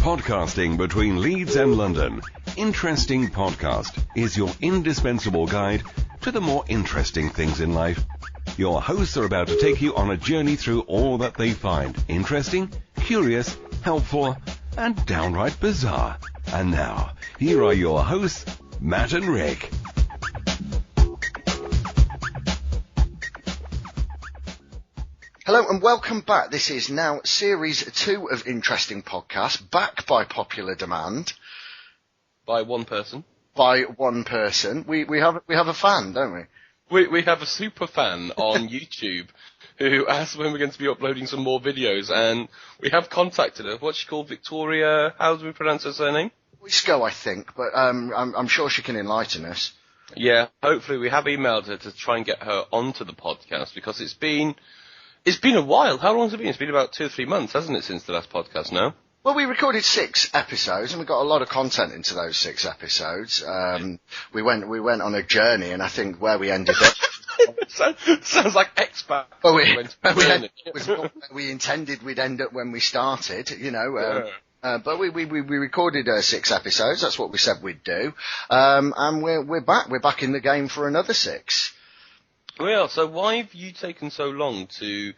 Podcasting between Leeds and London, Interesting Podcast is your indispensable guide to the more interesting things in life. Your hosts are about to take you on a journey through all that they find interesting, curious, helpful, and downright bizarre. And now, here are your hosts, Matt and Rick. Hello and welcome back. This is now Series 2 of Interesting Podcast, back by popular demand. By one person. By one person. We have a fan, don't we? We have a super fan on YouTube who asked when we're going to be uploading some more videos, and we have contacted her. What's she called? Victoria? How do we pronounce her surname? Wisco, I think, but I'm sure she can enlighten us. Yeah, hopefully we have emailed her to try and get her onto the podcast, because it's been a while. How long has it been? It's been about 2 or 3 months, hasn't it, since the last podcast now? Well, we recorded 6 episodes, and we got a lot of content into those 6 episodes. We went on a journey, and I think where we ended up... Sounds like expat. Well, we intended we'd end up when we started, you know. But we recorded 6 episodes. That's what we said we'd do. And we're back. We're back in the game for another 6. Well, so why have you taken so long to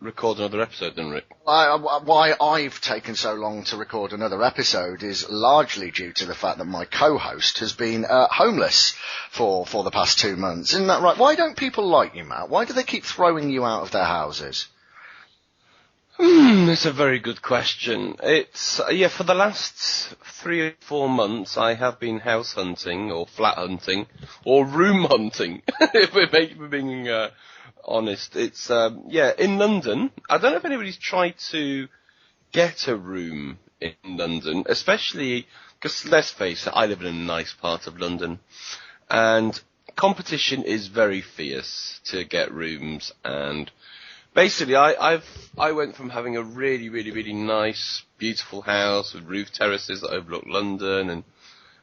record another episode then, Rick? Why I've taken so long to record another episode is largely due to the fact that my co-host has been homeless for the past 2 months. Isn't that right? Why don't people like you, Matt? Why do they keep throwing you out of their houses? It's a very good question. For the last 3 or 4 months, I have been house hunting, or flat hunting, or room hunting, if we're being honest. It's, in London. I don't know if anybody's tried to get a room in London, especially, because let's face it, I live in a nice part of London, and competition is very fierce to get rooms, and basically, I went from having a really, really, really nice, beautiful house with roof terraces that overlook London,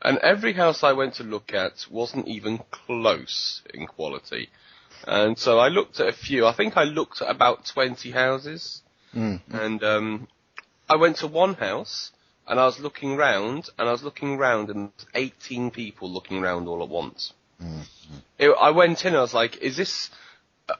and every house I went to look at wasn't even close in quality. And so I looked at a few. I think I looked at about 20 houses. Mm-hmm. And I went to one house, and I was looking round, and there was 18 people looking round all at once. Mm-hmm. I went in, I was like, is this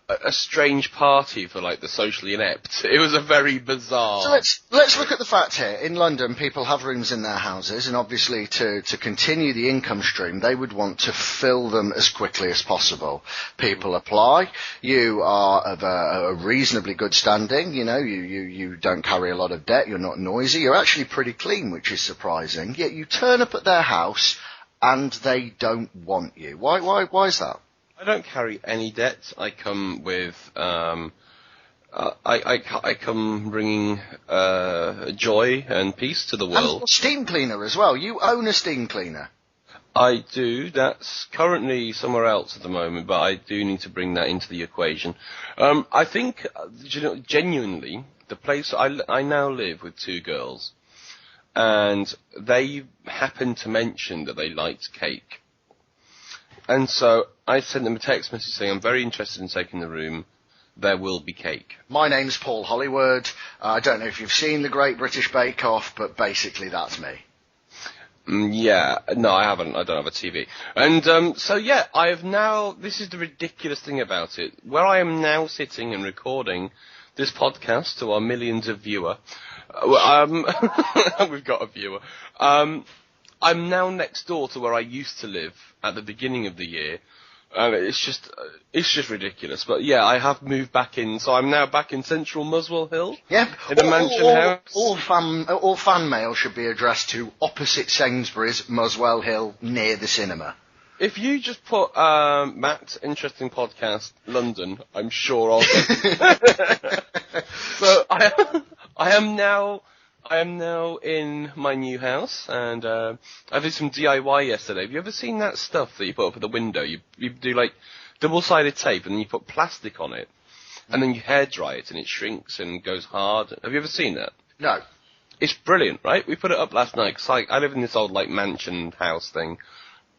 a strange party for, like, the socially inept? It was a very bizarre... So let's look at the fact here. In London, people have rooms in their houses, and obviously to continue the income stream, they would want to fill them as quickly as possible. People apply. You are of a reasonably good standing. You know, you don't carry a lot of debt. You're not noisy. You're actually pretty clean, which is surprising. Yet you turn up at their house, and they don't want you. Why is that? I don't carry any debt. I come with, I come bringing joy and peace to the world. And a steam cleaner as well. You own a steam cleaner. I do. That's currently somewhere else at the moment, but I do need to bring that into the equation. I think, genuinely, the place I now live with 2 girls, and they happened to mention that they liked cake. And so I sent them a text message saying, I'm very interested in taking the room. There will be cake. My name's Paul Hollywood. I don't know if you've seen The Great British Bake Off, but basically that's me. No, I haven't. I don't have a TV. And I have now... This is the ridiculous thing about it. Where I am now sitting and recording this podcast to our millions of viewers... we've got a viewer. I'm now next door to where I used to live at the beginning of the year. It's just ridiculous. But yeah, I have moved back in, so I'm now back in central Muswell Hill. Yep. In a mansion house. All fan mail should be addressed to opposite Sainsbury's, Muswell Hill, near the cinema. If you just put Matt Interesting Podcast London, I'm sure I'll get So I am now in my new house, and I did some DIY yesterday. Have you ever seen that stuff that you put up at the window? You do, like, double-sided tape, and then you put plastic on it, and then you hair dry it, and it shrinks and goes hard. Have you ever seen that? No. It's brilliant, right? We put it up last night, because I live in this old, like, mansion house thing,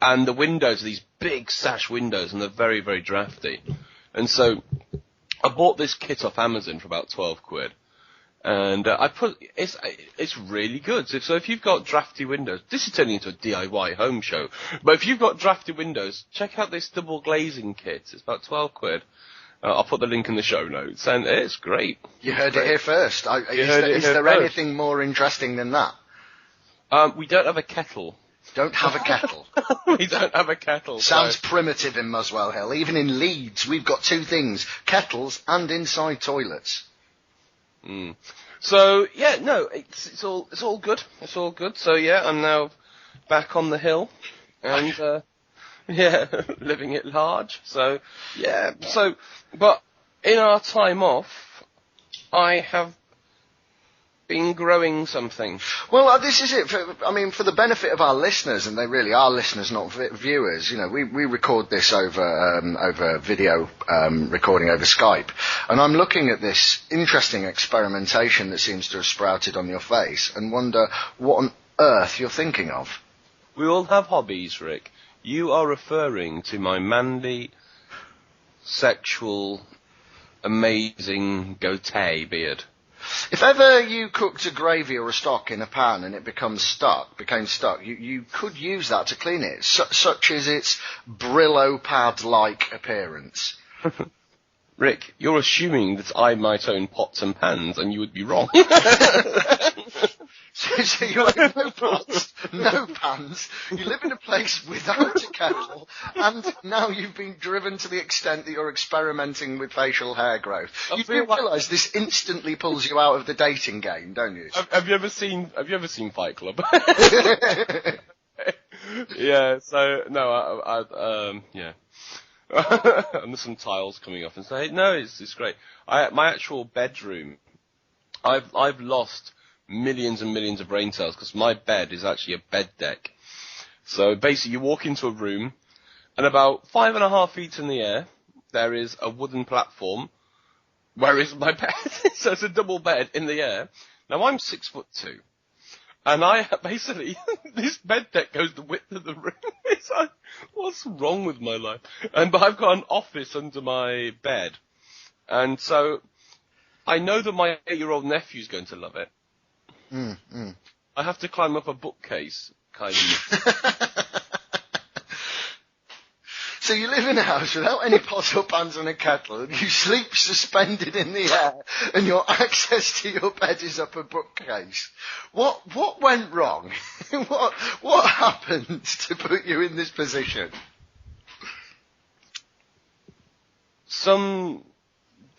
and the windows are these big sash windows, and they're very, very drafty. And so I bought this kit off Amazon for about 12 quid. And it's really good. So if you've got drafty windows, this is turning into a DIY home show, but if you've got drafty windows, check out this double glazing kit. It's about £12. I'll put the link in the show notes, and it's great. You heard it here first. Is there anything more interesting than that? We don't have a kettle. Don't have a kettle. We don't have a kettle. Sounds primitive in Muswell Hill. Even in Leeds, we've got two things: kettles and inside toilets. So yeah, no, it's all good. It's all good. So yeah, I'm now back on the hill, and living it large. So yeah, but in our time off, I have been growing something. Well, this is it. For the benefit of our listeners, and they really are listeners, not viewers. We record this over video recording over Skype, and I'm looking at this interesting experimentation that seems to have sprouted on your face, and wonder what on earth you're thinking of. We all have hobbies, Rick. You are referring to my manly, sexual, amazing goatee beard. If ever you cooked a gravy or a stock in a pan and it became stuck, you could use that to clean it, such is its Brillo pad-like appearance. Rick, you're assuming that I might own pots and pans, and you would be wrong. So you own no pots, no pans, you live in a place without a kettle, and now you've been driven to the extent that you're experimenting with facial hair growth. You do realise this instantly pulls you out of the dating game, don't you? Have you ever seen Fight Club? Yeah, so, no, yeah. And there's some tiles coming off and say, no, it's great. My actual bedroom, I've lost millions and millions of brain cells because my bed is actually a bed deck. So basically you walk into a room and about 5.5 feet in the air there is a wooden platform. Where is my bed? So it's a double bed in the air. Now I'm 6'2", and I basically this bed deck goes the width of the room. It's like, what's wrong with my life? But I've got an office under my bed, and so I know that my 8-year-old nephew's going to love it. I have to climb up a bookcase, kind of. So you live in a house without any pots or pans and a kettle, and you sleep suspended in the air, and your access to your bed is up a bookcase. What went wrong? What happened to put you in this position? Some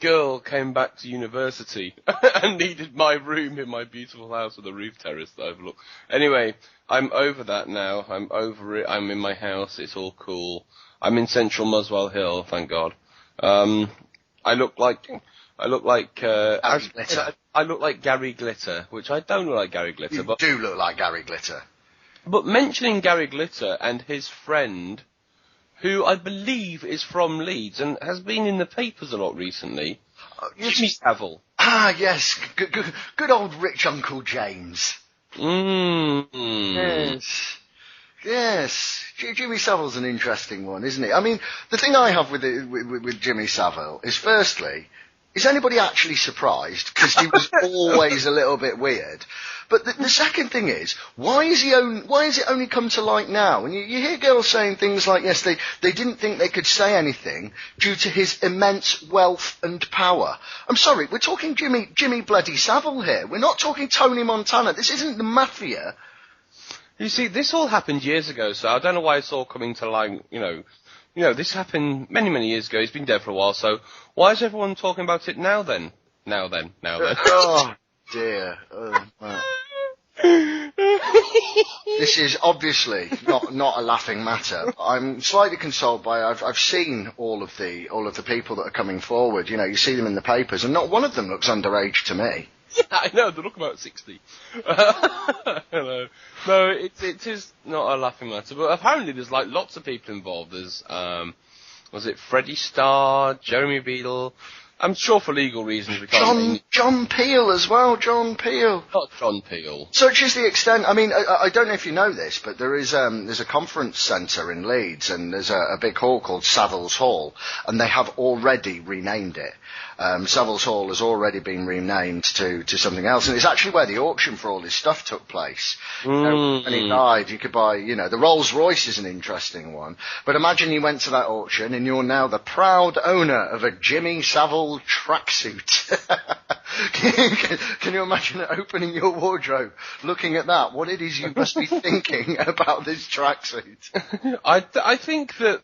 girl came back to university and needed my room in my beautiful house with a roof terrace that overlook. Anyway, I'm over that now. I'm over it. I'm in my house. It's all cool. I'm in central Muswell Hill, thank God. I look like Gary Glitter, which I don't look like Gary Glitter. You do look like Gary Glitter. But mentioning Gary Glitter and his friend, who I believe is from Leeds and has been in the papers a lot recently, Jimmy Savile. Ah, yes, good old rich Uncle James. Yes. Jimmy Savile's an interesting one, isn't he? I mean, the thing I have with Jimmy Savile is, firstly, is anybody actually surprised? Because he was always a little bit weird. But the second thing is, why is it only come to light now? And you hear girls saying things like, yes, they didn't think they could say anything due to his immense wealth and power. I'm sorry, we're talking Jimmy bloody Savile here. We're not talking Tony Montana. This isn't the mafia. You see, this all happened years ago, so I don't know why it's all coming to light, this happened many, many years ago. He's been dead for a while, so why is everyone talking about it now then? Now then. Oh, dear. Oh, man. This is obviously not a laughing matter. I'm slightly consoled by I've seen all of the people that are coming forward. You see them in the papers, and not one of them looks underage to me. Yeah, I know, they look about 60. No, it is not a laughing matter, but apparently there's lots of people involved. There's, was it Freddie Starr, Jeremy Beadle? I'm sure for legal reasons we can't... John Peel as well, John Peel. Not John Peel. Such is the extent, I don't know if you know this, but there's a conference centre in Leeds, and there's a big hall called Savile's Hall, and they have already renamed it. Savile's Hall has already been renamed to something else, and it's actually where the auction for all his stuff took place. When he died, you could buy, the Rolls Royce is an interesting one, but imagine you went to that auction and you're now the proud owner of a Jimmy Savile tracksuit. Can you imagine opening your wardrobe, looking at that? What it is you must be thinking about this tracksuit? I think that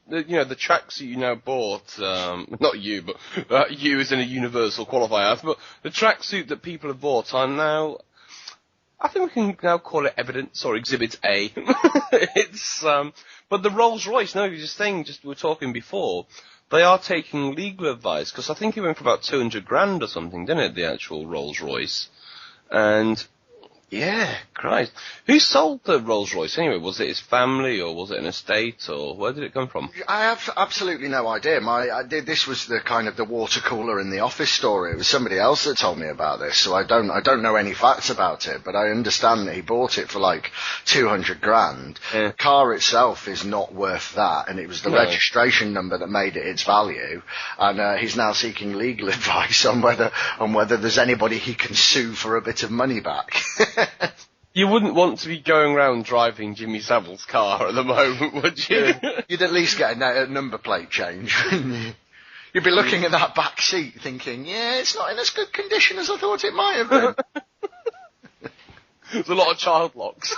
the tracksuit you now bought, not you, but you as in a universal qualifier, but the tracksuit that people have bought are now, I think we can now call it evidence or exhibit A. It's but the Rolls Royce. No, you're just saying. We were talking before. They are taking legal advice, because I think it went for about 200 grand or something, didn't it, the actual Rolls Royce? And, yeah, Christ. Who sold the Rolls Royce anyway? Was it his family, or was it an estate, or where did it come from? I have absolutely no idea. This was the kind of the water cooler in the office story. It was somebody else that told me about this, so I don't know any facts about it, but I understand that he bought it for like 200 grand. Yeah. The car itself is not worth that, and it was the registration number that made it its value, and he's now seeking legal advice on whether there's anybody he can sue for a bit of money back. You wouldn't want to be going around driving Jimmy Savile's car at the moment, would you? You'd at least get a number plate change. You'd be looking at that back seat thinking, yeah, it's not in as good condition as I thought it might have been. There's a lot of child locks.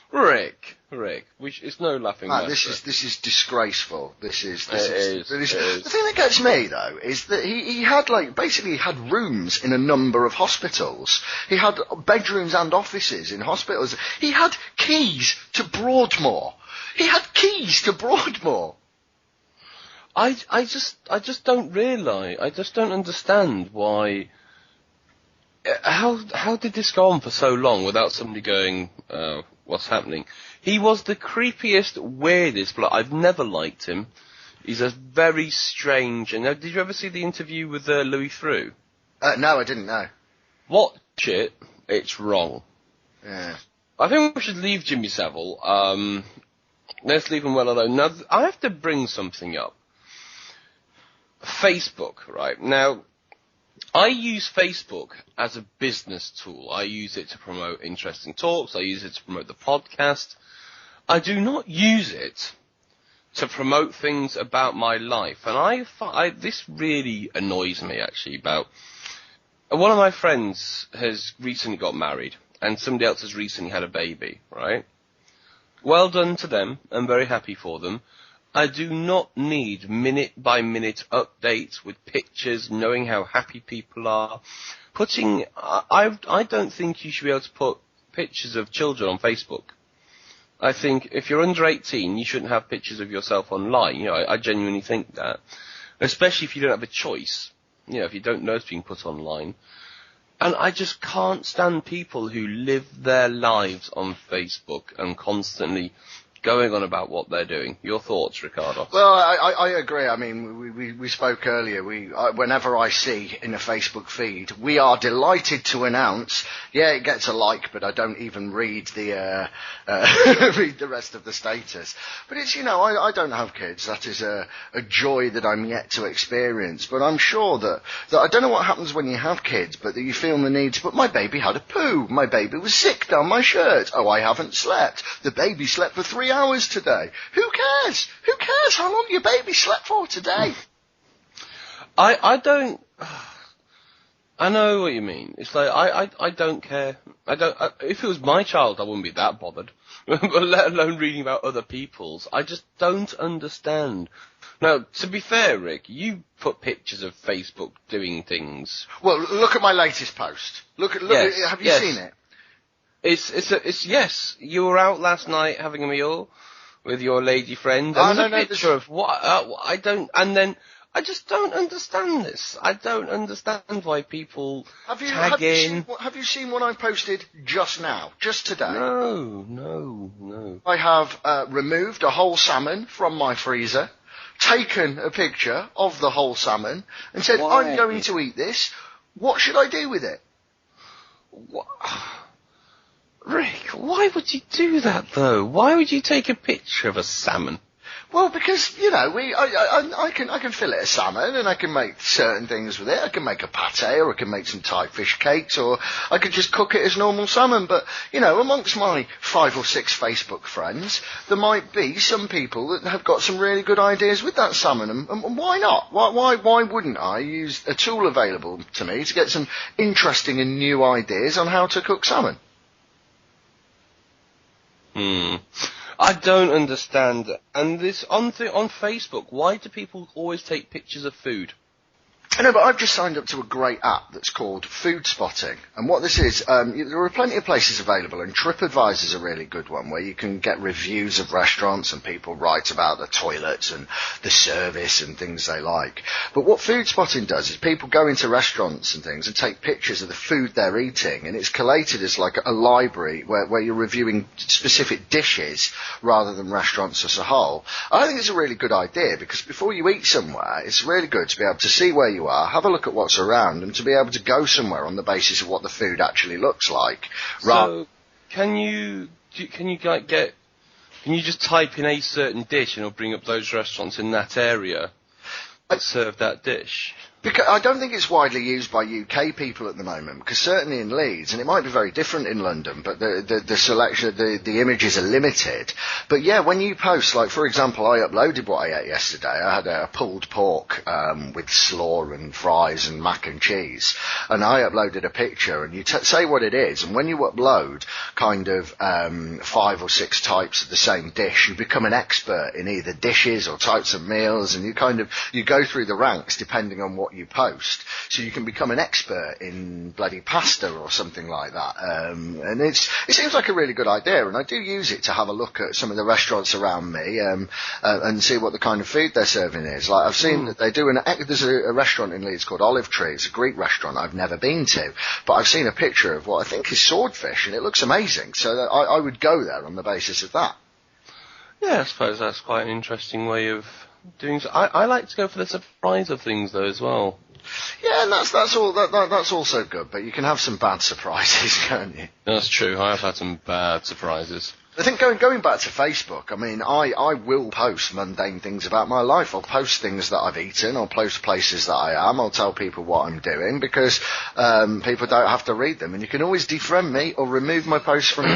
Rick, it's no laughing matter. This is disgraceful. This is. It is. The thing that gets me though is that he had basically had rooms in a number of hospitals. He had bedrooms and offices in hospitals. He had keys to Broadmoor. I just don't realise. I just don't understand why. How did this go on for so long without somebody going, what's happening? He was the creepiest, weirdest bloke. I've never liked him. He's a very strange. And did you ever see the interview with Louis Theroux? No, I didn't know. Watch it. It's wrong. Yeah. I think we should leave Jimmy Savile. Let's leave him well alone. Now, I have to bring something up. Facebook, right? Now, I use Facebook as a business tool. I use it to promote interesting talks. I use it to promote the podcast. I do not use it to promote things about my life. And this really annoys me, actually, about... One of my friends has recently got married, and somebody else has recently had a baby, right? Well done to them. I'm very happy for them. I do not need minute-by-minute updates with pictures, knowing how happy people are. I don't think you should be able to put pictures of children on Facebook. I think if you're under 18, you shouldn't have pictures of yourself online. I genuinely think that. Especially if you don't have a choice. If you don't know it's being put online. And I just can't stand people who live their lives on Facebook and constantly going on about what they're doing. Your thoughts, Ricardo? Well, I agree. I mean, we spoke earlier. Whenever I see in a Facebook feed, we are delighted to announce. Yeah, it gets a like, but I don't even read the read the rest of the status. But it's I don't have kids. That is a joy that I'm yet to experience. But I'm sure that I don't know what happens when you have kids, but that you feel the need to. But my baby had a poo. My baby was sick down my shirt. Oh, I haven't slept. The baby slept for 3 hours today. Who cares? Who cares how long your baby slept for today? I don't. I know what you mean. It's like I don't care. If it was my child, I wouldn't be that bothered. But let alone reading about other people's. I just don't understand. Now, to be fair, Rick, you put pictures of Facebook doing things. Well, look at my latest post. Look. Yes, have you seen it? It's yes. You were out last night having a meal with your lady friend. And there's a picture of what I don't. And then I just don't understand this. I don't understand why people tag in. Have you seen what I posted just now, just today? No. I have removed a whole salmon from my freezer, taken a picture of the whole salmon, and said, I'm going to eat this. What should I do with it? What? Rick, why would you do that, though? Why would you take a picture of a salmon? Well, because, I can fillet a salmon and I can make certain things with it. I can make a pate, or I can make some Thai fish cakes, or I could just cook it as normal salmon. But, amongst my 5 or 6 Facebook friends, there might be some people that have got some really good ideas with that salmon. And why not? Why wouldn't I use a tool available to me to get some interesting and new ideas on how to cook salmon? I don't understand. And this on Facebook, why do people always take pictures of food? I know, but I've just signed up to a great app that's called Food Spotting. And what this is, there are plenty of places available, and TripAdvisor's a really good one, where you can get reviews of restaurants and people write about the toilets and the service and things they like. But what Food Spotting does is people go into restaurants and things and take pictures of the food they're eating, and it's collated as like a library where you're reviewing specific dishes rather than restaurants as a whole. I think it's a really good idea, because before you eat somewhere, it's really good to be able to see where you are, have a look at what's around, and to be able to go somewhere on the basis of what the food actually looks like. So, can you just type in a certain dish and it'll bring up those restaurants in that area that serve that dish? Because I don't think it's widely used by UK people at the moment, because certainly in Leeds, and it might be very different in London, but the selection, the images are limited. But yeah, when you post, like for example, I uploaded what I ate yesterday. I had a pulled pork with slaw and fries and mac and cheese, and I uploaded a picture, and you say what it is, and when you upload kind of 5 or 6 types of the same dish, you become an expert in either dishes or types of meals, and you go through the ranks depending on what you post, so you can become an expert in bloody pasta or something like that. And it seems like a really good idea, and I do use it to have a look at some of the restaurants around me and see what the kind of food they're serving is. Like I've seen that they do there's a restaurant in Leeds called Olive Tree. It's a Greek restaurant I've never been to, but I've seen a picture of what I think is swordfish, and it looks amazing. So that I would go there on the basis of that. Yeah, I suppose that's quite an interesting way of doing so. I like to go for the surprise of things though as well. Yeah, and that's also good, but you can have some bad surprises, can't you? That's true. I have had some bad surprises. I think going back to Facebook, I mean, I will post mundane things about my life. I'll post things that I've eaten. I'll post places that I am. I'll tell people what I'm doing, because people don't have to read them. And you can always defriend me or remove my posts from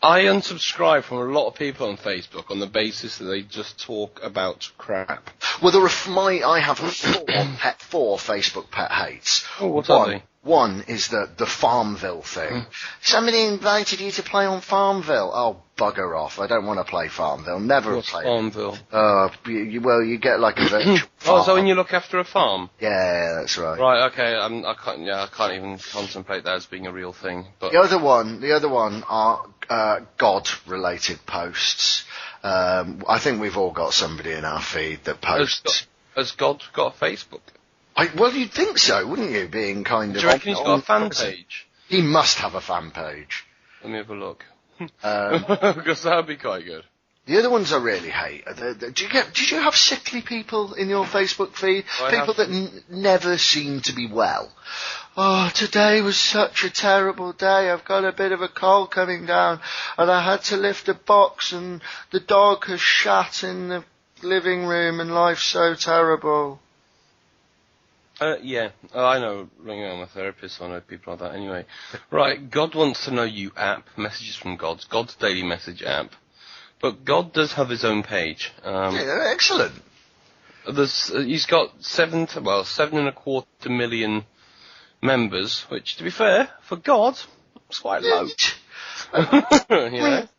I unsubscribe from a lot of people on Facebook on the basis that they just talk about crap. Well, I have 4 Facebook pet hates. Oh, what are they? One is the Farmville thing. Somebody invited you to play on Farmville. Oh, bugger off. I don't want to play Farmville. Never What's play Farmville? You get like a virtual farm. Oh, so when you look after a farm? Yeah, that's right. Right, okay. I can't even contemplate that as being a real thing. But The other one are God-related posts. I think we've all got somebody in our feed that posts. Has God got a Facebook? Well, you'd think so, wouldn't you? Being kind of. Do you reckon he's got a fan page? He must have a fan page. Let me have a look. Because that would be quite good. The other ones I really hate. Did you have sickly people in your Facebook feed? People that never seem to be well. Oh, today was such a terrible day. I've got a bit of a cold coming down, and I had to lift a box, and the dog has shat in the living room, and life's so terrible. Yeah, I know. I'm a therapist, so I know people like that anyway. Right, God Wants to Know You app, messages from God's daily message app. But God does have his own page. Yeah, excellent. He's got 7.25 million members, which, to be fair, for God, it's quite low.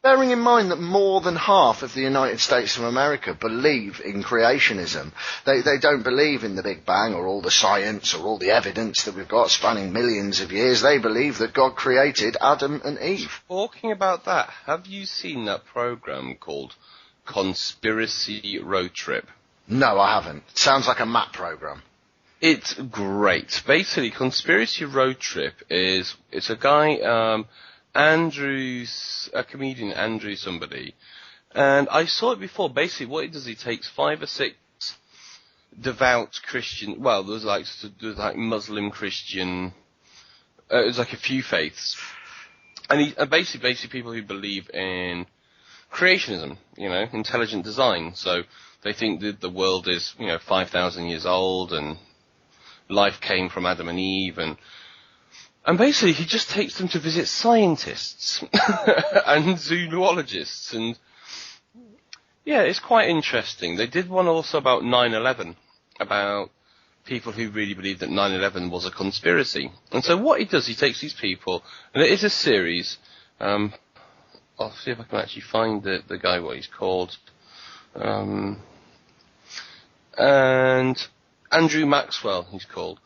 Bearing in mind that more than half of the United States of America believe in creationism. They don't believe in the Big Bang or all the science or all the evidence that we've got spanning millions of years. They believe that God created Adam and Eve. Talking about that, have you seen that program called Conspiracy Roadtrip? No, I haven't. Sounds like a map program. It's great. Basically, Conspiracy Roadtrip it's a guy, a comedian, Andrew somebody, and I saw it before. Basically, what he does, he takes 5 or 6 devout Christian, there's like Muslim, Christian, there's like a few faiths, and basically people who believe in creationism, intelligent design. So they think that the world is, 5,000 years old and life came from Adam and Eve, and basically he just takes them to visit scientists and zoologists, and yeah, it's quite interesting. They did one also about 9/11, about people who really believe that 9/11 was a conspiracy. And so what he does, he takes these people, and it is a series. I'll see if I can actually find the guy, what he's called. And Andrew Maxwell, he's called.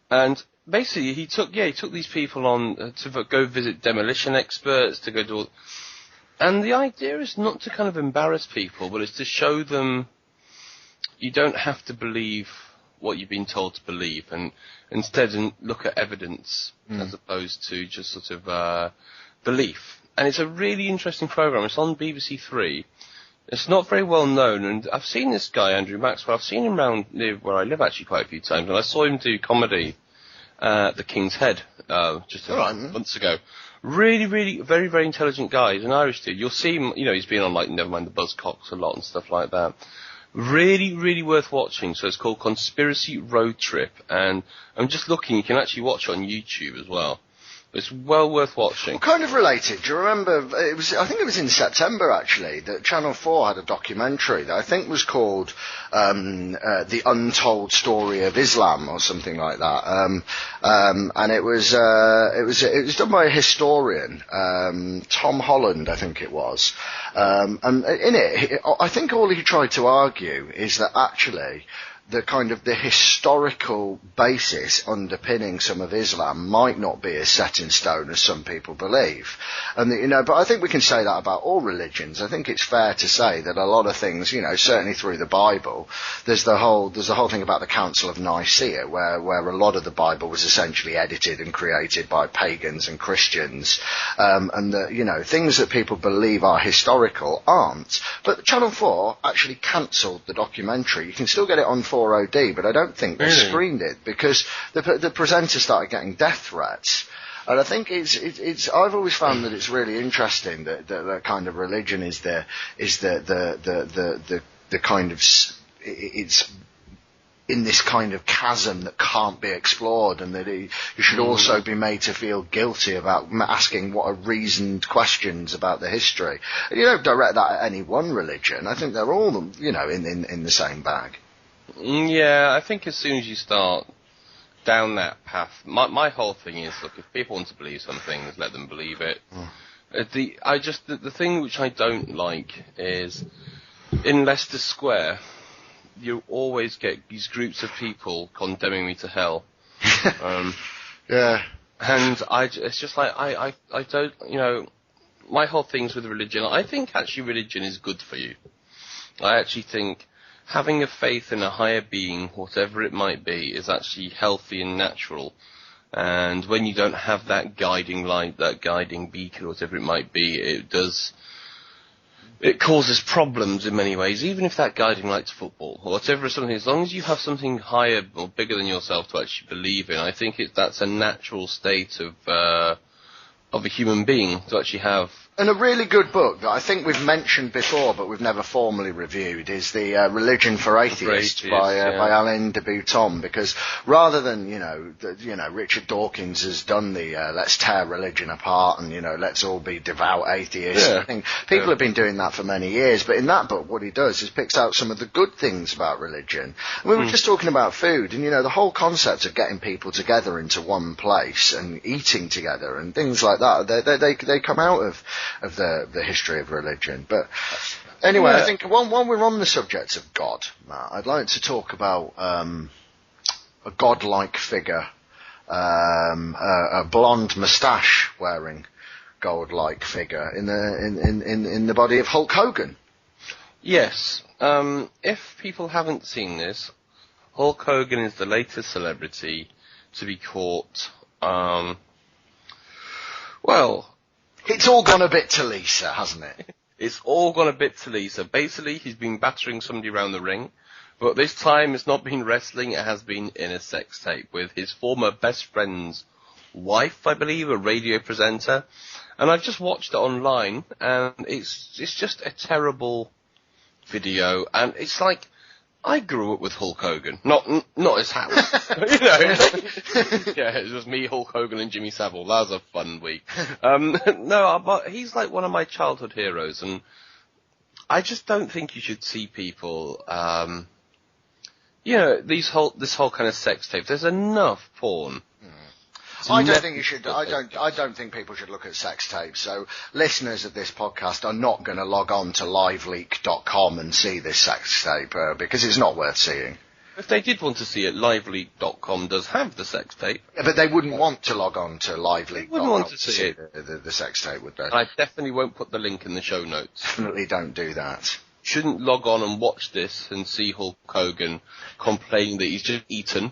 And basically he took these people on to go visit demolition experts, to go do... And the idea is not to kind of embarrass people, but it's to show them you don't have to believe what you've been told to believe, and instead look at evidence as opposed to just sort of belief. And it's a really interesting program. It's on BBC Three. It's not very well known, and I've seen this guy, Andrew Maxwell. I've seen him around near where I live actually quite a few times, and I saw him do comedy at the King's Head just a few months ago. Really, really, very, very intelligent guy. He's an Irish dude. You'll see him, he's been on like Nevermind the Buzzcocks a lot and stuff like that. Really, really worth watching. So it's called Conspiracy Roadtrip, and I'm just looking, you can actually watch it on YouTube as well. It's well worth watching. Kind of related. Do you remember? I think it was in September actually that Channel 4 had a documentary that I think was called "The Untold Story of Islam" or something like that. And it was done by a historian, Tom Holland, I think it was. And in it, I think all he tried to argue is that actually the kind of the historical basis underpinning some of Islam might not be as set in stone as some people believe. And, but I think we can say that about all religions. I think it's fair to say that a lot of things, certainly through the Bible, there's the whole thing about the Council of Nicaea, where a lot of the Bible was essentially edited and created by pagans and Christians, and that, things that people believe are historical aren't. But Channel 4 actually cancelled the documentary. You can still get it on 4OD, but I don't think they screened it because the presenter started getting death threats. And I think it's I've always found that it's really interesting that kind of religion is the kind of, it's in this kind of chasm that can't be explored, and that you should also be made to feel guilty about asking what are reasoned questions about the history. And you don't direct that at any one religion. I think they're all, in the same bag. Yeah, I think as soon as you start down that path, my whole thing is, look, if people want to believe something, let them believe it. The thing which I don't like is in Leicester Square, you always get these groups of people condemning me to hell. Yeah. And it's just like, I don't, my whole thing's with religion. I think actually religion is good for you. I actually think having a faith in a higher being, whatever it might be, is actually healthy and natural. And when you don't have that guiding light, that guiding beacon, whatever it might be, it causes problems in many ways, even if that guiding light's football or whatever, something. As long as you have something higher or bigger than yourself to actually believe in, I think that's a natural state of a human being to actually have. And a really good book that I think we've mentioned before, but we've never formally reviewed, is the Religion for Atheists by Alain de Botton. Because rather than Richard Dawkins has done the let's tear religion apart and let's all be devout atheists. I think people have been doing that for many years. But in that book, what he does is picks out some of the good things about religion. And we were just talking about food, and the whole concept of getting people together into one place and eating together and things like that. They come out of the history of religion. But anyway, I think while we're on the subject of God, Matt, I'd like to talk about a godlike figure, a blonde moustache wearing godlike figure in the body of Hulk Hogan. Yes. If people haven't seen this, Hulk Hogan is the latest celebrity to be caught. It's all gone a bit to Lisa, hasn't it? It's all gone a bit to Lisa. Basically, he's been battering somebody around the ring, but this time it's not been wrestling, it has been in a sex tape with his former best friend's wife, I believe, a radio presenter. And I've just watched it online, and it's just a terrible video, and it's like, I grew up with Hulk Hogan, not his house. Yeah, it was me, Hulk Hogan, and Jimmy Savile. That was a fun week. No, but he's like one of my childhood heroes, and I just don't think you should see people, this whole kind of sex tape. There's enough porn. I don't think you should. I don't think people should look at sex tapes. So listeners of this podcast are not going to log on to liveleak.com and see this sex tape because it's not worth seeing. If they did want to see it, liveleak.com does have the sex tape. Yeah, but they wouldn't want to log on to liveleak.com. Wouldn't want to see it. The sex tape, would they? I definitely won't put the link in the show notes. Definitely don't do that. Shouldn't log on and watch this and see Hulk Hogan complaining that he's just eaten.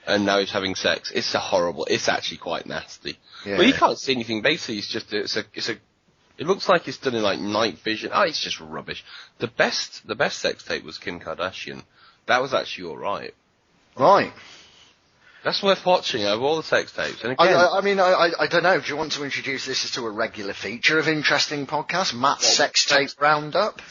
And now he's having sex. It's actually quite nasty. Yeah. But you can't see anything. Basically, it looks like it's done in like night vision. Oh, it's just rubbish. The best sex tape was Kim Kardashian. That was actually alright. Right. That's worth watching over all the sex tapes. And again, I don't know. Do you want to introduce this to a regular feature of Interesting Podcast? Matt's Sex Tape Roundup?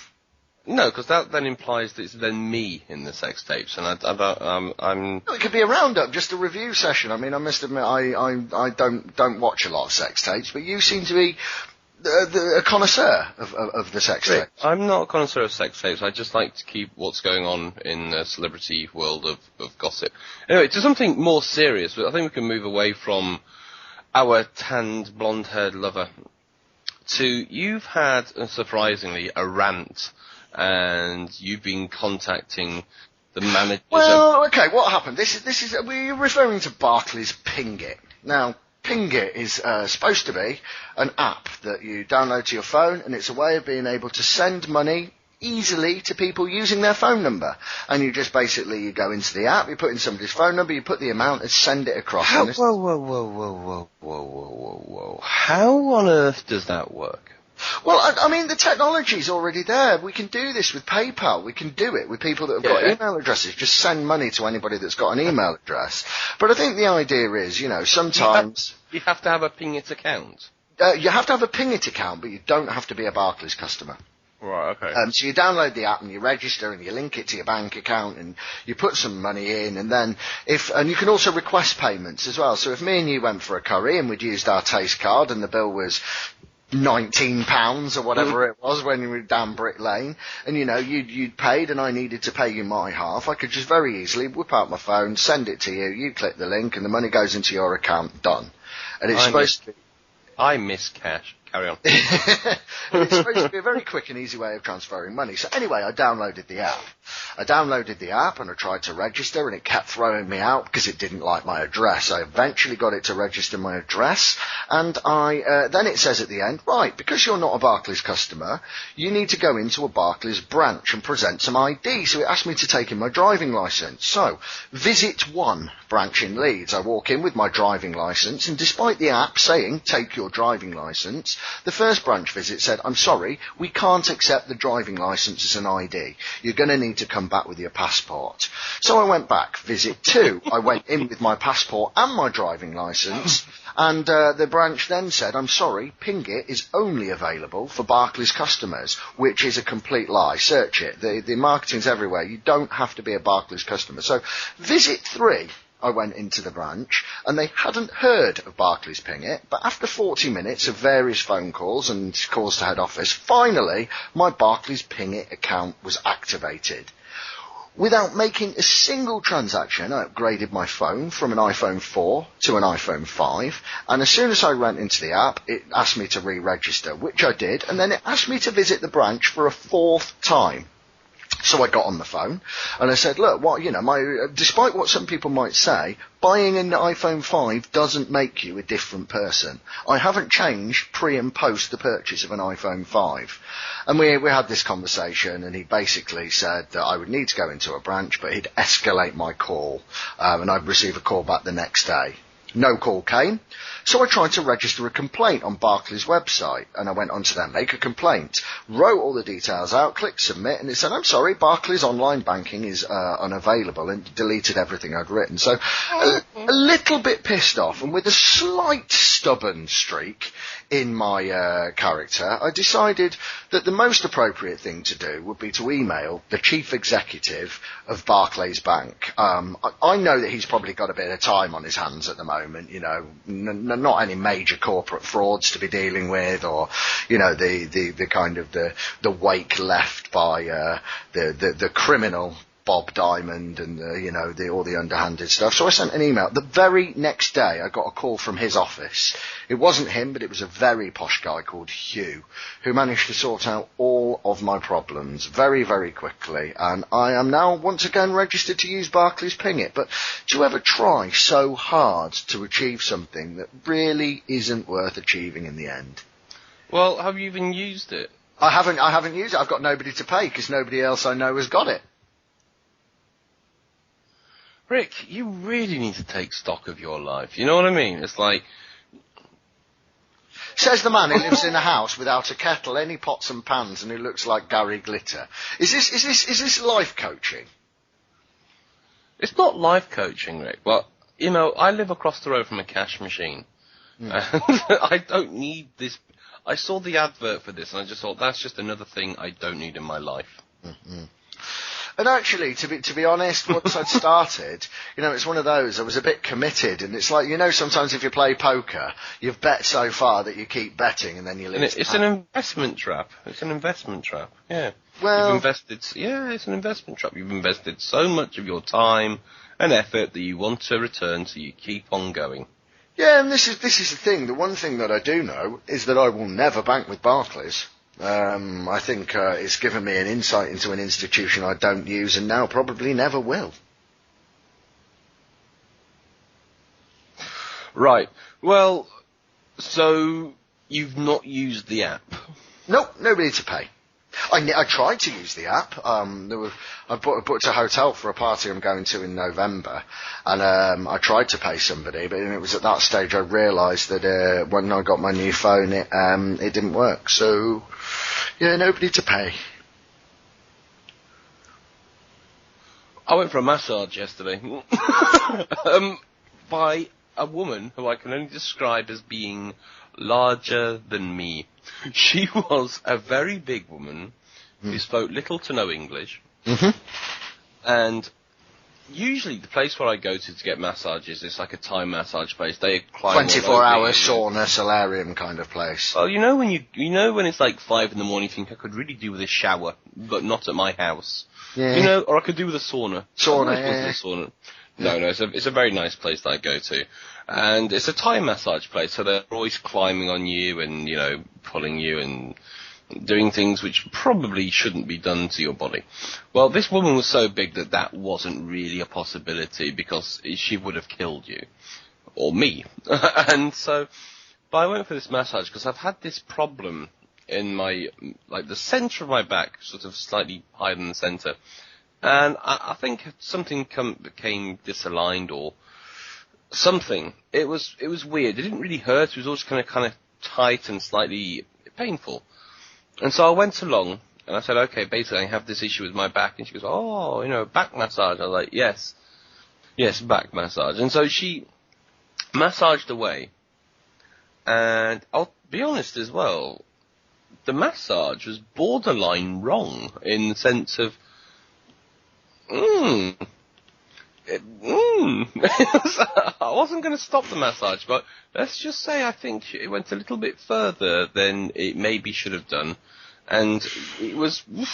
No, because that then implies that it's then me in the sex tapes, and I'm. It could be a roundup, just a review session. I mean, I must admit, I don't watch a lot of sex tapes, but you seem to be a connoisseur of the sex tapes. I'm not a connoisseur of sex tapes. I just like to keep what's going on in the celebrity world of gossip. Anyway, to something more serious, but I think we can move away from our tanned, blonde-haired lover to you've had, surprisingly, a rant. And you've been contacting the managers. Well, okay, what happened? We're referring to Barclays Ping It. Now, Ping It is supposed to be an app that you download to your phone, and it's a way of being able to send money easily to people using their phone number. And you just basically, you go into the app, you put in somebody's phone number, you put the amount, and send it across. Whoa. How on earth does that work? Well, I mean, the technology's already there. We can do this with PayPal. We can do it with people that have got email addresses. Just send money to anybody that's got an email address. But I think the idea is, sometimes... You have to have a Ping It account? You have to have a Ping It account, but you don't have to be a Barclays customer. Right, okay. So you download the app and you register and you link it to your bank account and you put some money in, and then and you can also request payments as well. So if me and you went for a curry and we'd used our taste card and the bill was £19 or whatever it was when you were down Brick Lane, and you'd paid and I needed to pay you my half, I could just very easily whip out my phone, send it to you, you click the link and the money goes into your account, done. And it's supposed to be... I miss cash. Carry on. It's supposed to be a very quick and easy way of transferring money. So anyway, I downloaded the app and I tried to register, and it kept throwing me out because it didn't like my address. I eventually got it to register my address, and then it says at the end, right, because you're not a Barclays customer, you need to go into a Barclays branch and present some ID. So it asked me to take in my driving licence. So, visit 1 branch in Leeds. I walk in with my driving licence, and despite the app saying, take your driving licence, the first branch visit said, I'm sorry, we can't accept the driving licence as an ID. You're going to need to come back with your passport. So I went back. Visit 2, I went in with my passport and my driving licence, and the branch then said, I'm sorry, Ping It is only available for Barclays customers, which is a complete lie. Search it. The marketing's everywhere. You don't have to be a Barclays customer. So visit 3, I went into the branch, and they hadn't heard of Barclays Ping It, but after 40 minutes of various phone calls and calls to head office, finally, my Barclays Ping It account was activated. Without making a single transaction, I upgraded my phone from an iPhone 4 to an iPhone 5, and as soon as I went into the app, it asked me to re-register, which I did, and then it asked me to visit the branch for a 4th time. So I got on the phone and I said, look, despite what some people might say, buying an iPhone 5 doesn't make you a different person. I haven't changed pre and post the purchase of an iPhone 5. And we had this conversation, and he basically said that I would need to go into a branch, but he'd escalate my call, and I'd receive a call back the next day. No call came, so I tried to register a complaint on Barclays' website, and I went onto there, make a complaint, wrote all the details out, clicked submit, and it said, I'm sorry, Barclays online banking is unavailable, and deleted everything I'd written. So a little bit pissed off, and with a slight stubborn streak in my character, I decided that the most appropriate thing to do would be to email the chief executive of Barclays Bank. I know that he's probably got a bit of time on his hands at the moment. You know, not any major corporate frauds to be dealing with, or you know, the kind of the wake left by the criminal Bob Diamond and all the underhanded stuff. So I sent an email. The very next day, I got a call from his office. It wasn't him, but it was a very posh guy called Hugh, who managed to sort out all of my problems very, very quickly. And I am now once again registered to use Barclays Ping It. But do you ever try so hard to achieve something that really isn't worth achieving in the end? Well, have you even used it? I haven't used it. I've got nobody to pay because nobody else I know has got it. Rick, you really need to take stock of your life. You know what I mean? It's like... Says the man who lives in a house without a kettle, any pots and pans, and who looks like Gary Glitter. Is this life coaching? It's not life coaching, Rick. Well, you know, I live across the road from a cash machine. And I don't need this. I saw the advert for this, and I just thought, that's just another thing I don't need in my life. Mm-hmm. And actually, to be honest, once I'd started, it's one of those, I was a bit committed, and it's like, sometimes if you play poker, you've bet so far that you keep betting, and then you lose. It's an investment trap. It's an investment trap, yeah. Well... it's an investment trap. You've invested so much of your time and effort that you want to return, so you keep on going. Yeah, and this is the thing. The one thing that I do know is that I will never bank with Barclays. I think it's given me an insight into an institution I don't use and now probably never will. Right. Well, so you've not used the app? Nope, nobody to pay. I tried to use the app. I booked a hotel for a party I'm going to in November, and I tried to pay somebody, but it was at that stage I realised that when I got my new phone, it didn't work. So, yeah, nobody to pay. I went for a massage yesterday by a woman who I can only describe as being larger than me. She was a very big woman who spoke little to no English. Mm-hmm. And usually the place where I go to get massages is like a Thai massage place. They climb 24-hour sauna, solarium kind of place. Well, when it's like 5 in the morning, you think I could really do with a shower, but not at my house. Yeah. Or I could do with a sauna. Sauna, yeah. Sauna. No, it's a very nice place that I go to. And it's a Thai massage place, so they're always climbing on you and, pulling you and doing things which probably shouldn't be done to your body. Well, this woman was so big that wasn't really a possibility because she would have killed you. Or me. And so, but I went for this massage because I've had this problem in my, the centre of my back, sort of slightly higher than the centre. And I think something became disaligned or something. It was weird. It didn't really hurt. It was always kind of tight and slightly painful. And so I went along and I said, okay, basically I have this issue with my back. And she goes, oh, back massage. I was like, yes, back massage. And so she massaged away. And I'll be honest as well, the massage was borderline wrong in the sense of, I wasn't going to stop the massage, but let's just say I think it went a little bit further than it maybe should have done, and it was... Is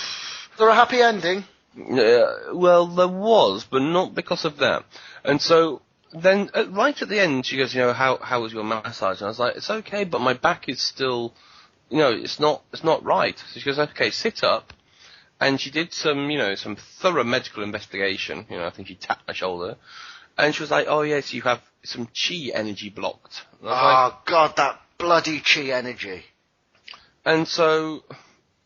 there a happy ending? Well, there was, but not because of that. And so then, right at the end, she goes, how was your massage? And I was like, it's okay, but my back is still, it's not right. So she goes, okay, sit up. And she did some thorough medical investigation. I think she tapped my shoulder. And she was like, oh, yes, you have some chi energy blocked. God, that bloody chi energy. And so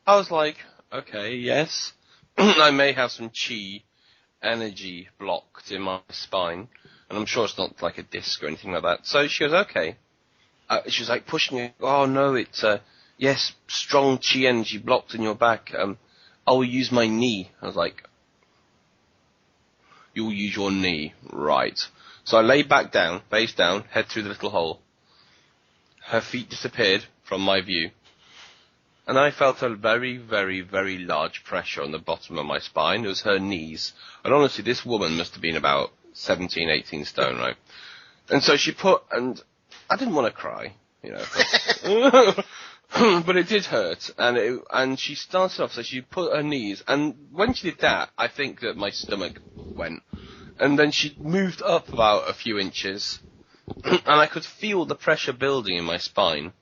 I was like, okay, yes, I may have some chi energy blocked in my spine. and I'm sure it's not like a disc or anything like that. So she goes, okay. She was like pushing it. Oh no, it's yes, strong chi energy blocked in your back. I will use my knee. I was like, you'll use your knee, right? So I lay back down, face down, head through the little hole. Her feet disappeared from my view, and I felt a very, very, very large pressure on the bottom of my spine. It was her knees, and honestly, this woman must have been about 17, 18 stone, right? And so she and I didn't want to cry, you know, but it did hurt, and she started off, so she put her knees, and when she did that, I think that my stomach went, and then she moved up about a few inches, and I could feel the pressure building in my spine,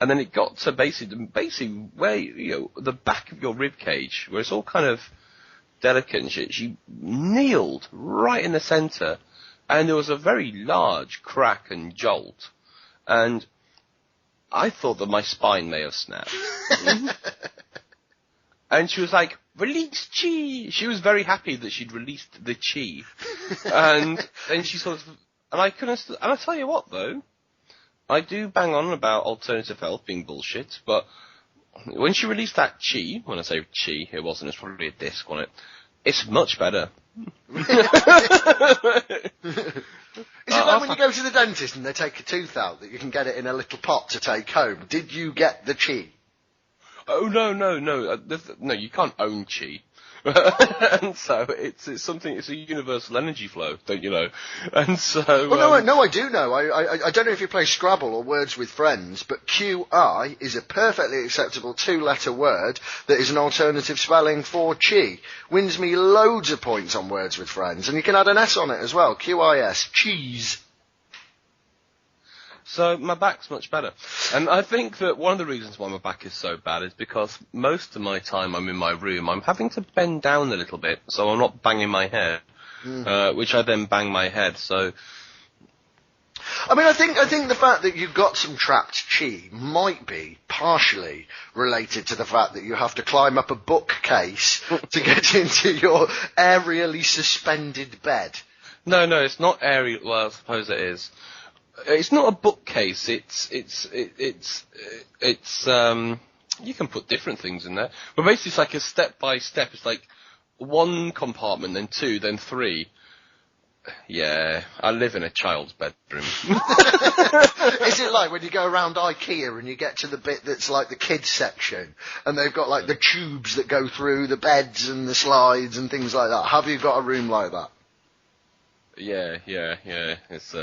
and then it got to basically where, you know, the back of your rib cage, where it's all kind of delicate and shit. She kneeled right in the centre, and there was a very large crack and jolt, and I thought that my spine may have snapped. And she was like, release chi! She was very happy that she'd released the chi. And then she sort of, and I couldn't, and I tell you what though, I do bang on about alternative health being bullshit, but when she released that chi, when I say chi, it was probably a disc on it, it's much better. Is it like when you go to the dentist and they take a tooth out that you can get it in a little pot to take home? Did you get the chi? Oh, no. No, you can't own chi. And so it's something, it's a universal energy flow, don't you know? And so... Well, no, I do know. I don't know if you play Scrabble or Words with Friends, but QI is a perfectly acceptable two-letter word that is an alternative spelling for chi. Wins me loads of points on Words with Friends, and you can add an S on it as well. QIS. Cheese. So my back's much better. And I think that one of the reasons why my back is so bad is because most of my time I'm in my room, I'm having to bend down a little bit, so I'm not banging my head, which I then bang my head, so... I mean, I think the fact that you've got some trapped chi might be partially related to the fact that you have to climb up a bookcase to get into your aerially suspended bed. No, it's not aerial, well, I suppose it is. It's not a bookcase. It's you can put different things in there, but basically it's like a step by step. It's like one compartment, then two, then three. Yeah, I live in a child's bedroom. Is it like when you go around IKEA and you get to the bit that's like the kids section, and they've got like the tubes that go through the beds and the slides and things like that? Have you got a room like that? Yeah. It's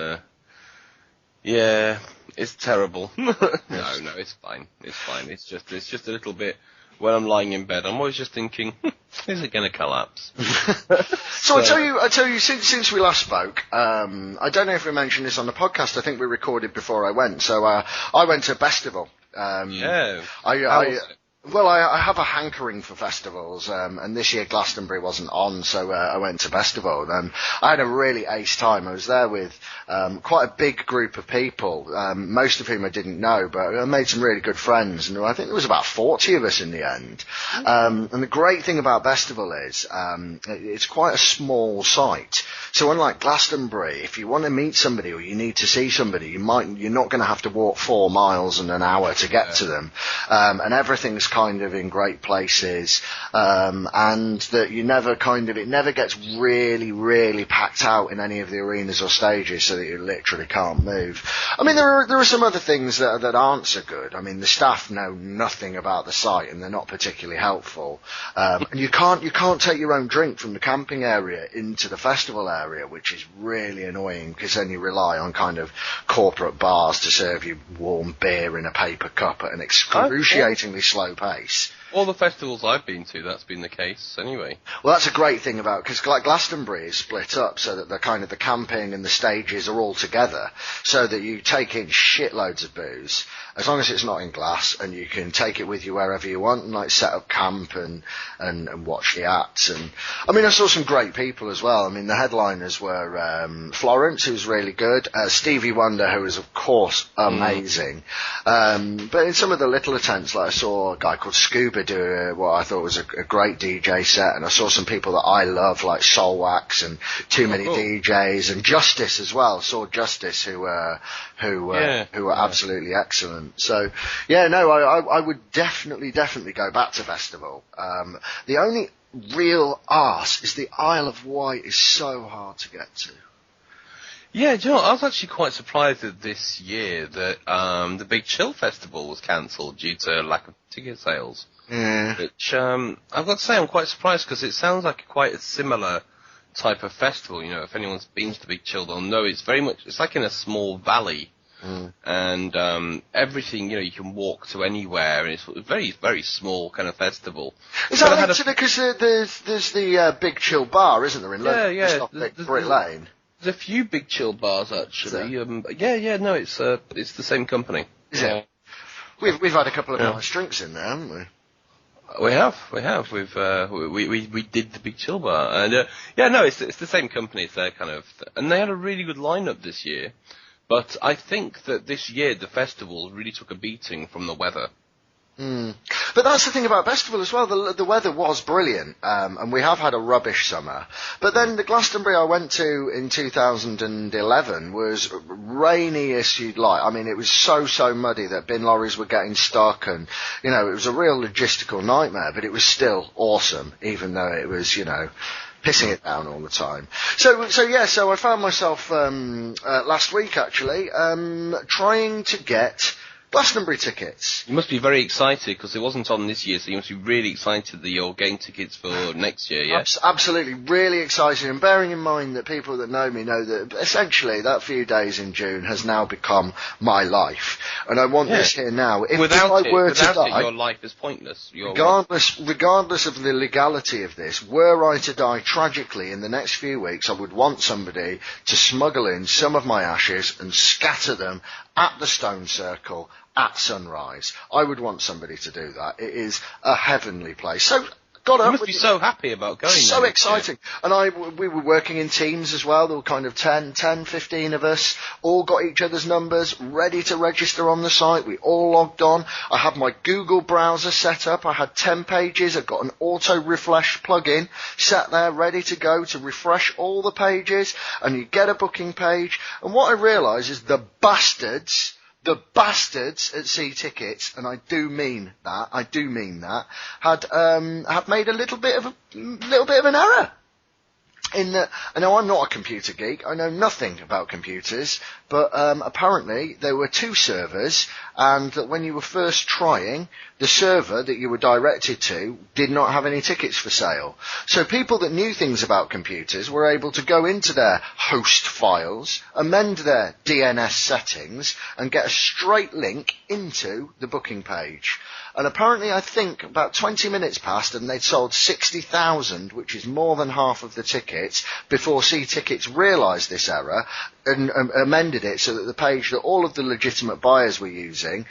yeah, it's terrible. No, it's fine. It's just a little bit, when I'm lying in bed, I'm always just thinking, is it going to collapse? So I tell you, since we last spoke, I don't know if we mentioned this on the podcast, I think we recorded before I went, so I went to Bestival. Yeah. Well, I have a hankering for festivals, and this year Glastonbury wasn't on, so I went to Bestival, and I had a really ace time. I was there with quite a big group of people, most of whom I didn't know, but I made some really good friends, and I think there was about 40 of us in the end. And the great thing about Bestival is it's quite a small site. So unlike Glastonbury, if you want to meet somebody or you need to see somebody, you're not going to have to walk 4 miles and an hour to get to them, and everything's kind of in great places, and that it never gets really, really packed out in any of the arenas or stages, so that you literally can't move. I mean, there are some other things that aren't so good. I mean, the staff know nothing about the site, and they're not particularly helpful. And you can't take your own drink from the camping area into the festival area, which is really annoying, because then you rely on kind of corporate bars to serve you warm beer in a paper cup at an excruciatingly slow pace. All the festivals I've been to, that's been the case anyway. Well, that's a great thing about, because Glastonbury is split up so that the camping and the stages are all together, so that you take in shitloads of booze, as long as it's not in glass, and you can take it with you wherever you want, and like set up camp and watch the acts. And I mean, I saw some great people as well. I mean, the headliners were Florence, who was really good, Stevie Wonder, who was of course amazing, but in some of the littler tents, like I saw a guy called Scuba Weaver do what I thought was a great DJ set, and I saw some people that I love, like Soulwax and Too Many DJs, and Justice as well. Saw Justice, who were absolutely excellent. So, yeah, no, I would definitely go back to Bestival. The only real arse is the Isle of Wight is so hard to get to. Yeah, do you know what? I was actually quite surprised that this year that the Big Chill Festival was cancelled due to lack of ticket sales. Yeah. Which, I've got to say, I'm quite surprised because it sounds like quite a similar type of festival. You know, if anyone's been to Big Chill, they'll know it's like in a small valley. And everything, you know, you can walk to anywhere, and it's a very, very small kind of festival. Is that linked to because there's the Big Chill bar, isn't there, in London? Yeah. Brick Lane. There's a few Big Chill bars actually. No, it's the same company. Is it? We've had a couple of nice drinks in there, haven't we? We have. We did the Big Chill bar, and it's the same company. It's their kind of, and they had a really good lineup this year. But I think that this year the festival really took a beating from the weather. But that's the thing about Bestival as well. The weather was brilliant, and we have had a rubbish summer. But then the Glastonbury I went to in 2011 was rainy as you'd like. I mean, it was so muddy that bin lorries were getting stuck, and you know, it was a real logistical nightmare. But it was still awesome, even though it was, you know, pissing it down all the time. So I found myself last week actually trying to get Glastonbury tickets. You must be very excited because it wasn't on this year, so you must be really excited that you're getting tickets for next year, yeah? Absolutely, really excited, and bearing in mind that people that know me know that essentially that few days in June has now become my life, and I want this here now. Without it, your life is pointless. Regardless of the legality of this, were I to die tragically in the next few weeks, I would want somebody to smuggle in some of my ashes and scatter them at the Stone Circle at sunrise. I would want somebody to do that. It is a heavenly place. So, you must be so happy about going there. So exciting. And we were working in teams as well. There were kind of 10, 15 of us, all got each other's numbers, ready to register on the site. We all logged on. I had my Google browser set up. I had 10 pages. I got an auto-refresh plugin set there, ready to go to refresh all the pages. And you get a booking page. And what I realised is the bastards at See Tickets, and I do mean that, had made a little bit of an error. In that, I know I'm not a computer geek, I know nothing about computers, but apparently there were two servers, and that when you were first trying, the server that you were directed to did not have any tickets for sale. So people that knew things about computers were able to go into their host files, amend their DNS settings, and get a straight link into the booking page. And apparently, I think about 20 minutes passed and they'd sold 60,000, which is more than half of the tickets, before See Tickets realised this error and amended it so that the page that all of the legitimate buyers were using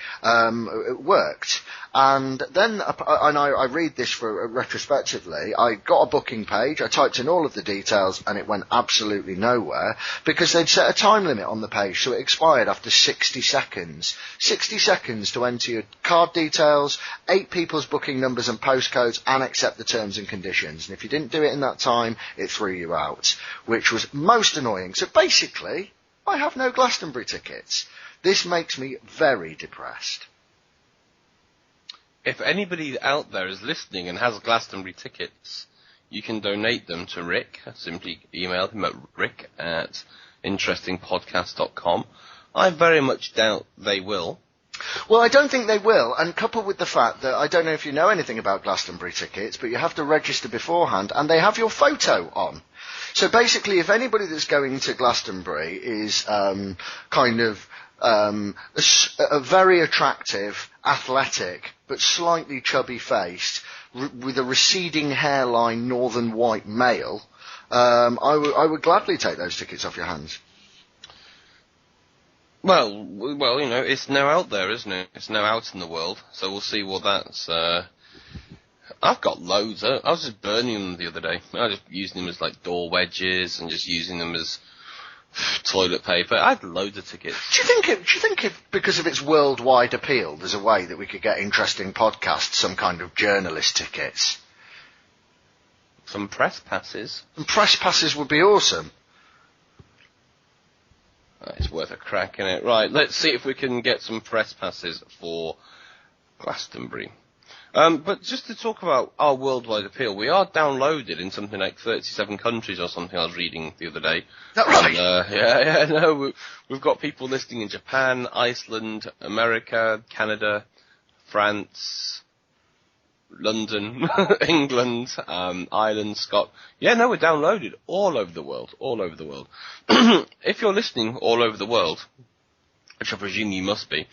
worked. And then, I read this for retrospectively, I got a booking page, I typed in all of the details, and it went absolutely nowhere, because they'd set a time limit on the page, so it expired after 60 seconds. 60 seconds to enter your card details, 8 people's booking numbers and postcodes, and accept the terms and conditions. And if you didn't do it in that time, it threw you out, which was most annoying. So basically, I have no Glastonbury tickets. This makes me very depressed. If anybody out there is listening and has Glastonbury tickets, you can donate them to Rick. Simply email him at rick@interestingpodcast.com. I very much doubt they will. Well, I don't think they will, and coupled with the fact that I don't know if you know anything about Glastonbury tickets, but you have to register beforehand, and they have your photo on. So basically, if anybody that's going to Glastonbury is a very attractive, athletic, but slightly chubby-faced, with a receding hairline, northern white male, I would gladly take those tickets off your hands. Well, you know, it's now out there, isn't it? It's now out in the world, so we'll see what that's. I've got loads. I was just burning them the other day. I was just using them as like door wedges and just using them as toilet paper. I had loads of tickets. Do you think if because of its worldwide appeal, there's a way that we could get interesting podcasts, some kind of journalist tickets? Some press passes. And press passes would be awesome. It's worth a crack, innit? Right, let's see if we can get some press passes for Glastonbury. But just to talk about our worldwide appeal, we are downloaded in something like 37 countries or something I was reading the other day. Is that right? And, we've got people listening in Japan, Iceland, America, Canada, France, London, England, Ireland, Scotland. Yeah, no, we're downloaded all over the world. If you're listening all over the world, which I presume you must be,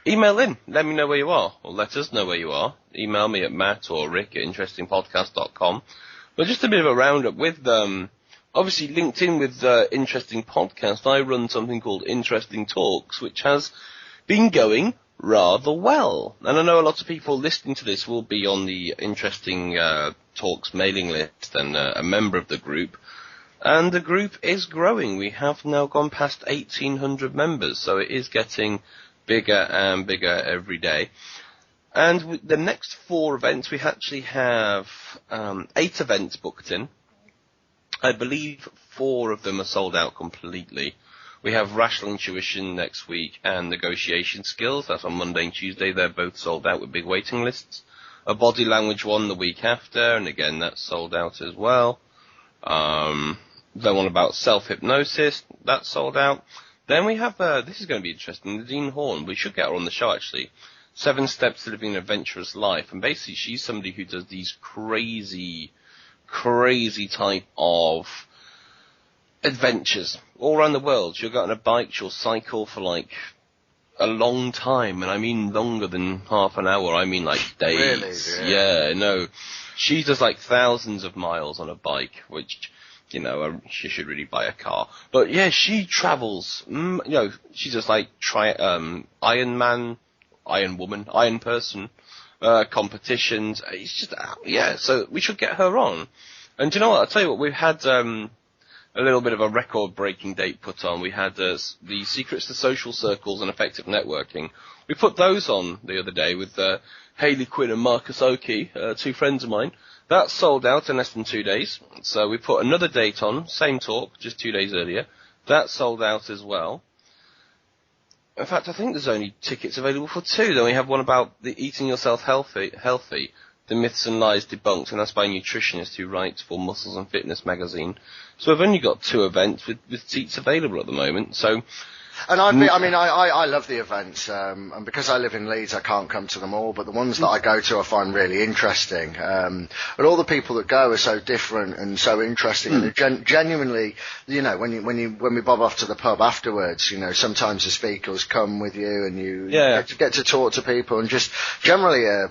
email in. Let me know where you are, or let us know where you are. Email me at Matt or Rick at interestingpodcast.com. But just a bit of a roundup with, obviously linked in with Interesting Podcast, I run something called Interesting Talks, which has been going rather well. And I know a lot of people listening to this will be on the Interesting Talks mailing list and a member of the group. And the group is growing. We have now gone past 1,800 members, so it is getting bigger and bigger every day. And with the next 4 events, we actually have 8 events booked in. I believe 4 of them are sold out completely. We have Rational Intuition next week and Negotiation Skills. That's on Monday and Tuesday. They're both sold out with big waiting lists. A Body Language one the week after, and again, that's sold out as well. Then one about self-hypnosis, that's sold out. Then we have, this is going to be interesting, Nadine Horn. We should get her on the show, actually. 7 Steps to Living an Adventurous Life. And basically, she's somebody who does these crazy type of adventures all around the world. She'll go on a bike, she'll cycle for like a long time, and I mean longer than half an hour. I mean like days. Really? Yeah, no. She does like thousands of miles on a bike, which, you know, she should really buy a car. But yeah, she travels. She does like Iron Man, Iron Woman, Iron Person competitions. It's just so we should get her on. And do you know what? I'll tell you what. We've had a little bit of a record-breaking date put on. We had the Secrets to Social Circles and Effective Networking. We put those on the other day with Hayley Quinn and Marcus Oakey, 2 friends of mine. That sold out in less than 2 days. So we put another date on, same talk, just 2 days earlier. That sold out as well. In fact, I think there's only tickets available for 2. Then we have one about the eating yourself healthy, the myths and lies debunked, and that's by a nutritionist who writes for Muscles and Fitness magazine. So we've only got 2 events with seats available at the moment. So, and I love the events, and because I live in Leeds, I can't come to them all. But the ones that I go to, I find really interesting. But all the people that go are so different and so interesting. And they're genuinely, you know, when we bob off to the pub afterwards, you know, sometimes the speakers come with you, and you get to talk to people, and just generally a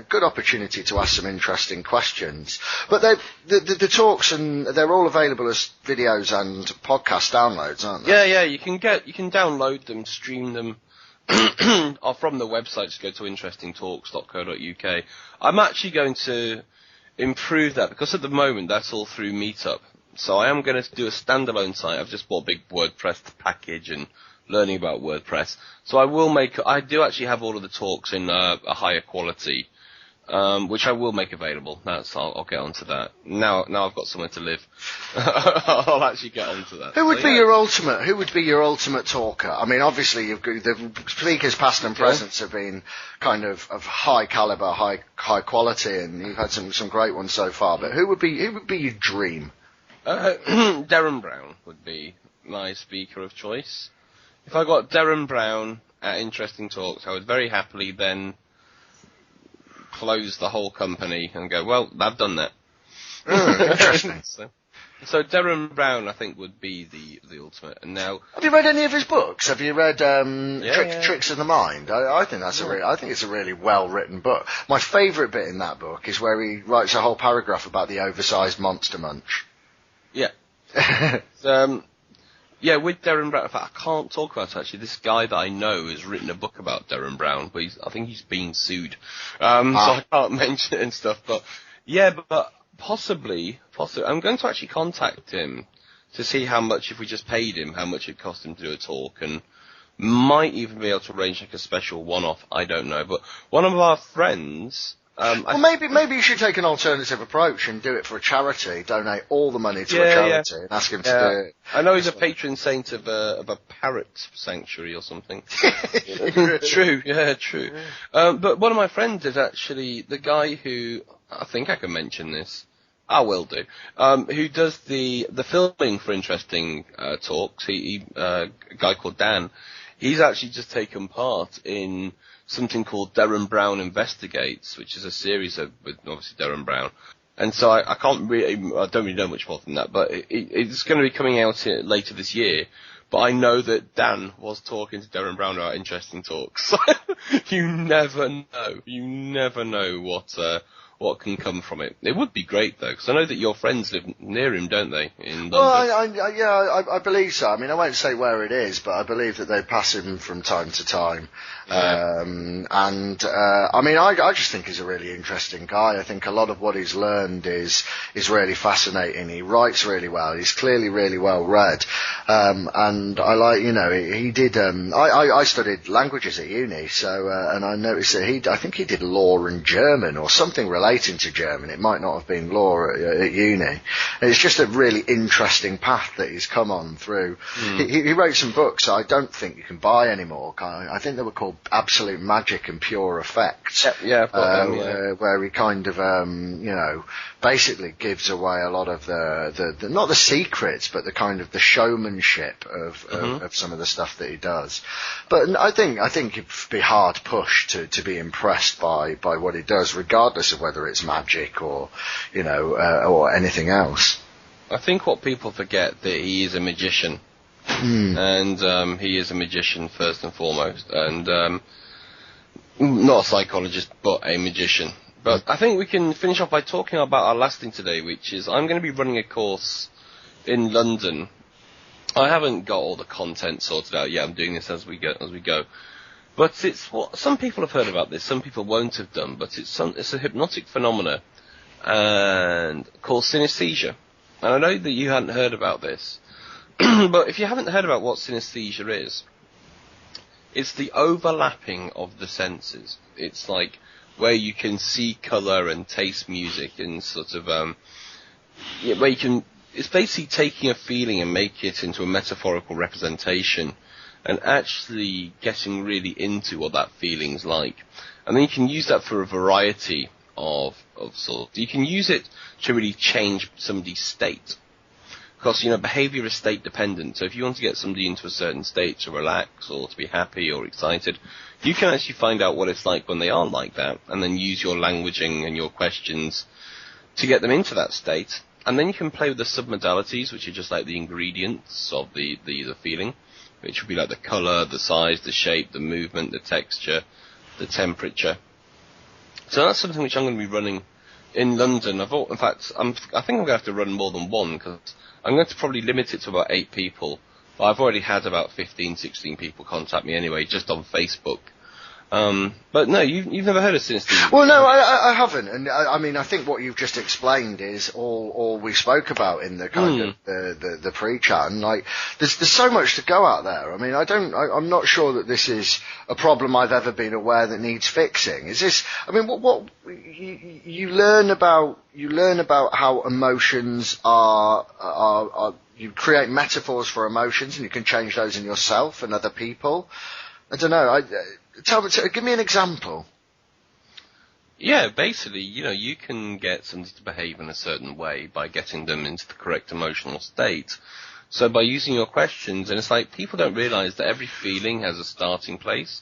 good opportunity to ask some interesting questions. But the talks, and they're all available as videos and podcast downloads, aren't they? Yeah, you can download them, stream them, or from the website. Just go to interestingtalks.co.uk. I'm actually going to improve that, because at the moment that's all through Meetup. So I am going to do a standalone site. I've just bought a big WordPress package and learning about WordPress. So I do actually have all of the talks in a higher quality, which I will make available. I'll get onto that. Now I've got somewhere to live. I'll actually get onto that. Who would be your ultimate talker? I mean, obviously the speakers past and present have been kind of high caliber, high quality, and you've had some great ones so far. But who would be your dream? Darren Brown would be my speaker of choice. If I got Darren Brown at Interesting Talks, I would very happily then close the whole company and go, well, I've done that. Interesting. So Darren Brown, I think, would be the ultimate. And now, have you read any of his books? Have you read Tricks of the Mind? I think I think it's a really well written book. My favourite bit in that book is where he writes a whole paragraph about the oversized Monster Munch. Yeah. With Darren Brown, in fact, I can't talk about it, actually. This guy that I know has written a book about Darren Brown, but I think he's being sued. So I can't mention it and stuff, but possibly, I'm going to actually contact him to see how much, if we just paid him, how much it cost him to do a talk, and might even be able to arrange like a special one-off. I don't know, but one of our friends. Well, maybe you should take an alternative approach and do it for a charity. Donate all the money to a charity and ask him to do it. I know he's a patron saint of a parrot sanctuary or something. True. But one of my friends is actually the guy who, I think I can mention this. I will do. Who does the filming for interesting talks? A guy called Dan. He's actually just taken part in something called Derren Brown Investigates, which is a series with obviously Derren Brown. And so I don't really know much more than that, but it's going to be coming out later this year. But I know that Dan was talking to Derren Brown about interesting talks. You never know what can come from it. It would be great though, because I know that your friends live near him, don't they, in London? Well, I believe so. I mean, I won't say where it is, but I believe that they pass him from time to time. I mean, I just think he's a really interesting guy. I think a lot of what he's learned is really fascinating. He writes really well. He's clearly really well read. And I like, he did, I studied languages at uni, so, and I noticed that I think he did law and German or something relating to German. It might not have been law at uni. And it's just a really interesting path that he's come on through. He wrote some books I don't think you can buy anymore. I think they were called Absolute Magic and Pure Effects. Where he kind of, basically gives away a lot of the not the secrets, but the kind of the showmanship of some of the stuff that he does. But I think it'd be hard pushed to be impressed by what he does, regardless of whether it's magic or or anything else. I think what people forget that he is a magician. And he is a magician first and foremost, and not a psychologist, but a magician. But I think we can finish off by talking about our last thing today, which is I'm going to be running a course in London. I haven't got all the content sorted out yet. I'm doing this as we go. But it's what some people have heard about this, some people won't have done. But it's a hypnotic phenomena and called synesthesia. And I know that you hadn't heard about this. But if you haven't heard about what synesthesia is, it's the overlapping of the senses. It's like where you can see colour and taste music and sort of, where you can, it's basically taking a feeling and make it into a metaphorical representation and actually getting really into what that feeling's like. And then you can use that for a variety of sorts. You can use it to really change somebody's state. Because, behaviour is state dependent. So if you want to get somebody into a certain state to relax or to be happy or excited, you can actually find out what it's like when they are like that and then use your languaging and your questions to get them into that state. And then you can play with the submodalities, which are just like the ingredients of the feeling, which would be like the colour, the size, the shape, the movement, the texture, the temperature. So that's something which I'm going to be running in London. I think I'm going to have to run more than one, because I'm going to probably limit it to about 8 people. But I've already had about 15, 16 people contact me anyway, just on Facebook. But no, you've never heard of synesthesia? Well, no, I haven't. And I mean, I think what you've just explained is all we spoke about in the kind of the pre-chat. And like, there's so much to go out there. I mean, I'm not sure that this is a problem I've ever been aware that needs fixing. Is this? I mean, what you learn about how emotions are. You create metaphors for emotions, and you can change those in yourself and other people. I don't know. Give me an example. Yeah, basically, you can get somebody to behave in a certain way by getting them into the correct emotional state. So by using your questions, and it's like people don't realise that every feeling has a starting place.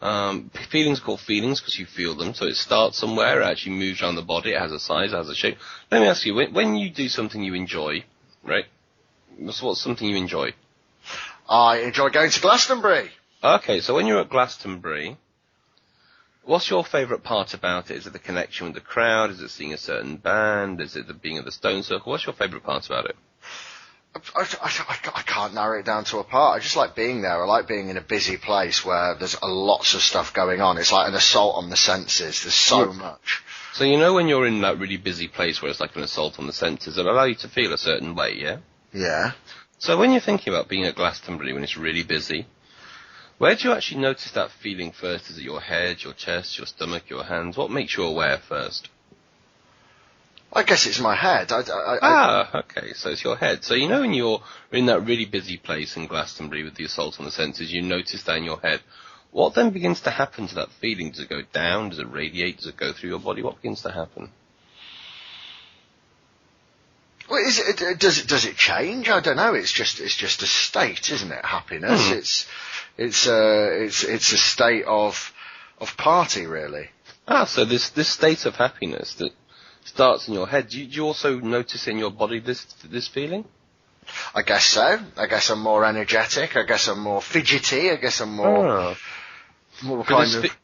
Feelings are called feelings because you feel them, so it starts somewhere, it actually moves around the body, it has a size, it has a shape. Let me ask you, when you do something you enjoy, right? What's something you enjoy? I enjoy going to Glastonbury. Okay, so when you're at Glastonbury, what's your favourite part about it? Is it the connection with the crowd? Is it seeing a certain band? Is it the being at the Stone Circle? What's your favourite part about it? I can't narrow it down to a part. I just like being there. I like being in a busy place where there's lots of stuff going on. It's like an assault on the senses. There's so much. So when you're in that really busy place where it's like an assault on the senses, it'll allow you to feel a certain way, yeah? Yeah. So when you're thinking about being at Glastonbury when it's really busy, where do you actually notice that feeling first? Is it your head, your chest, your stomach, your hands? What makes you aware first? I guess it's my head. Okay, so it's your head. So you know when you're in that really busy place in Glastonbury with the assault on the senses, you notice that in your head. What then begins to happen to that feeling? Does it go down? Does it radiate? Does it go through your body? What begins to happen? Well, does it change? I don't know. It's just a state, isn't it? Happiness. It's a state of party, really. So this state of happiness that starts in your head. Do you also notice in your body this feeling? I guess so. I guess I'm more energetic. I guess I'm more fidgety. I guess I'm more kind of.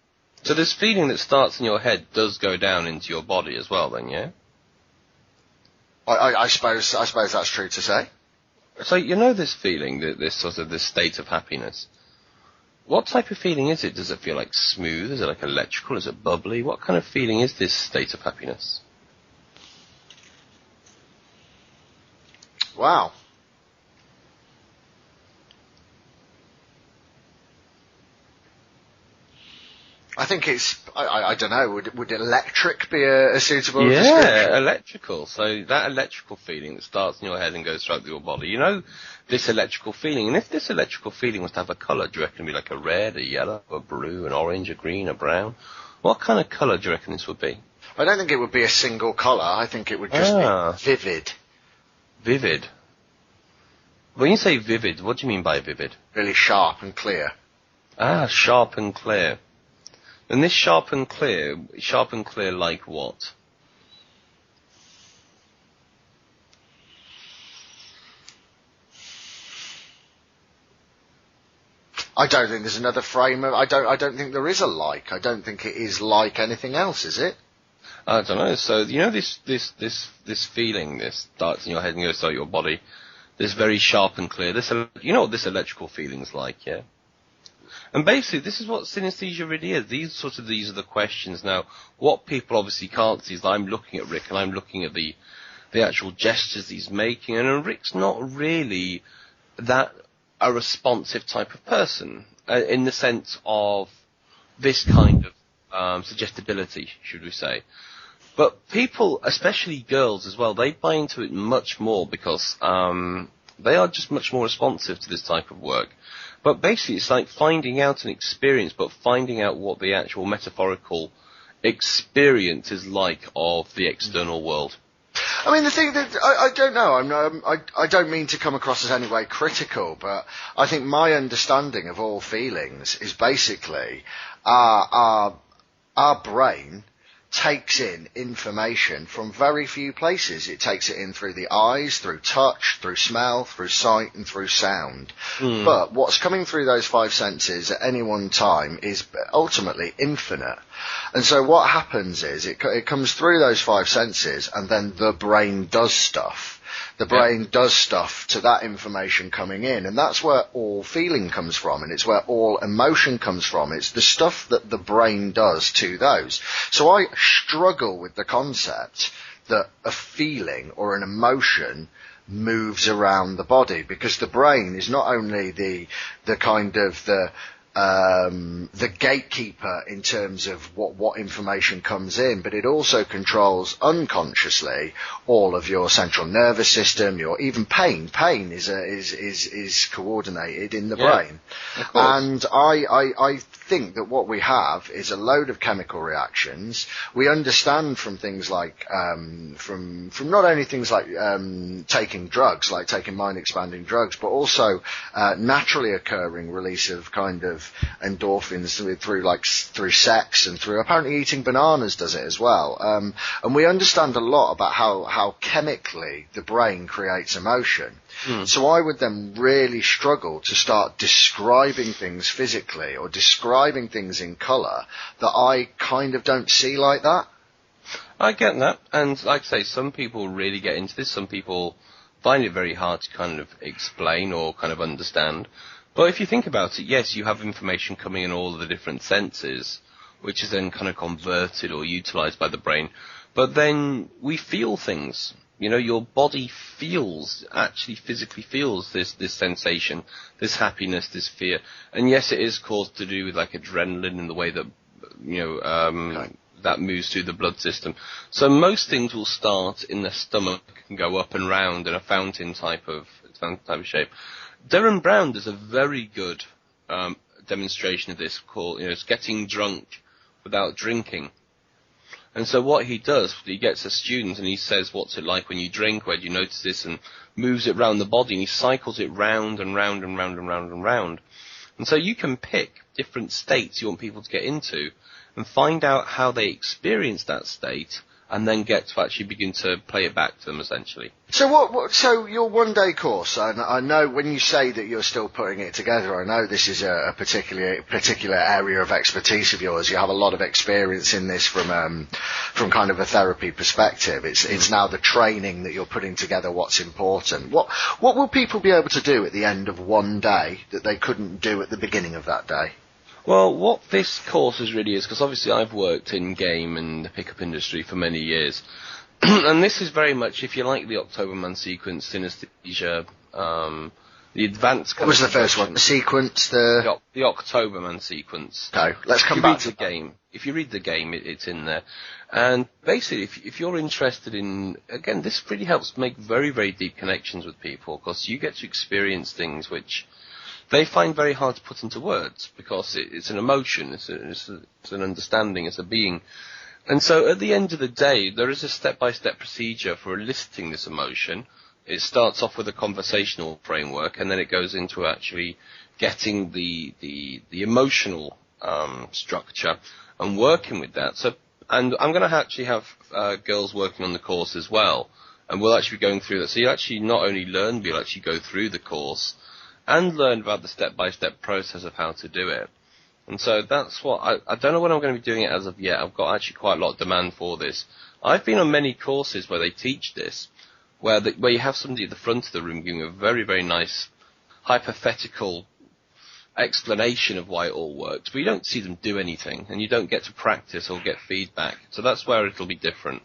So this feeling that starts in your head does go down into your body as well, then, yeah? I suppose that's true to say. So you know this feeling, this state of happiness. What type of feeling is it? Does it feel like smooth? Is it like electrical? Is it bubbly? What kind of feeling is this state of happiness? Wow. I think it's, I don't know, would electric be a suitable description? Yeah, electrical. So that electrical feeling that starts in your head and goes throughout your body. You know this electrical feeling, and if this electrical feeling was to have a colour, do you reckon it would be like a red, a yellow, a blue, an orange, a green, a brown? What kind of colour do you reckon this would be? I don't think it would be a single colour. I think it would just be vivid. Vivid? When you say vivid, what do you mean by vivid? Really sharp and clear. Sharp and clear. And this sharp and clear like what? I don't think there's another frame of, I don't think there is a like. I don't think it is like anything else, is it? I don't know. So, you know this feeling, this starts in your head and goes through your body, this very sharp and clear, you know what this electrical feeling's like, yeah? And basically, this is what synesthesia really is. These are the questions. Now, what people obviously can't see is that I'm looking at Rick and I'm looking at the actual gestures he's making, and Rick's not really that a responsive type of person in the sense of this kind of suggestibility, should we say. But people, especially girls as well, they buy into it much more because they are just much more responsive to this type of work. But basically, it's like finding out an experience, but finding out what the actual metaphorical experience is like of the external world. I mean, the thing that I don't know. I don't mean to come across as any way critical, but I think my understanding of all feelings is basically our brain takes in information from very few places. It takes it in through the eyes, through touch, through smell, through sight, and through sound. But what's coming through those five senses at any one time is ultimately infinite. And so what happens is it comes through those five senses, and then the brain does stuff. The brain does stuff to that information coming in, and that's where all feeling comes from, and it's where all emotion comes from. It's the stuff that the brain does to those. So I struggle with the concept that a feeling or an emotion moves around the body, because the brain is not only the kind of the gatekeeper in terms of what information comes in, but it also controls unconsciously all of your central nervous system, your even pain. Pain is coordinated in the brain. And I think that what we have is a load of chemical reactions. We understand from things like from not only things like taking drugs, like taking mind expanding drugs, but also naturally occurring release of kind of endorphins through sex, and through apparently eating bananas does it as well. And we understand a lot about how chemically the brain creates emotion. So I would then really struggle to start describing things physically or describing things in colour that I kind of don't see like that. I get that, and like I say, some people really get into this. Some people find it very hard to kind of explain or kind of understand. But if you think about it, yes, you have information coming in all of the different senses, which is then kind of converted or utilised by the brain. But then we feel things. your body actually physically feels this sensation, this happiness, this fear. And yes, it is caused to do with like adrenaline and the way that, that moves through the blood system. So most things will start in the stomach and go up and round in a fountain type of shape. Derren Brown does a very good demonstration of this called, it's getting drunk without drinking. And so what he does, he gets a student and he says, what's it like when you drink? Where do you notice this? And moves it round the body, and he cycles it round and round and round and round and round. And so you can pick different states you want people to get into and find out how they experience that state, and then get to actually begin to play it back to them, essentially. So so your one-day course, I know when you say that you're still putting it together, I know this is a particular area of expertise of yours. You have a lot of experience in this from kind of a therapy perspective. It's now the training that you're putting together what's important. What will people be able to do at the end of one day that they couldn't do at the beginning of that day? Well, what this course really is, because obviously I've worked in game and the pickup industry for many years, and this is very much, if you like, the Octoberman sequence, synesthesia, the advanced... What was the first one? The sequence, the Octoberman sequence. Okay, let's come back to the game. If you read the game, it's in there. And basically, if you're interested in... Again, this really helps make very, very deep connections with people, because you get to experience things which they find very hard to put into words, because it's an emotion, it's an understanding, it's a being. And so at the end of the day, there is a step-by-step procedure for eliciting this emotion. It starts off with a conversational framework, and then it goes into actually getting the emotional structure and working with that. So, and I'm going to actually have girls working on the course as well, and we'll actually be going through that. So you actually not only learn, but you'll actually go through the course and learn about the step-by-step process of how to do it. And so that's what, I don't know when I'm going to be doing it as of yet. I've got actually quite a lot of demand for this. I've been on many courses where they teach this, where you have somebody at the front of the room giving a very, very nice hypothetical explanation of why it all works, but you don't see them do anything, and you don't get to practice or get feedback. So that's where it'll be different.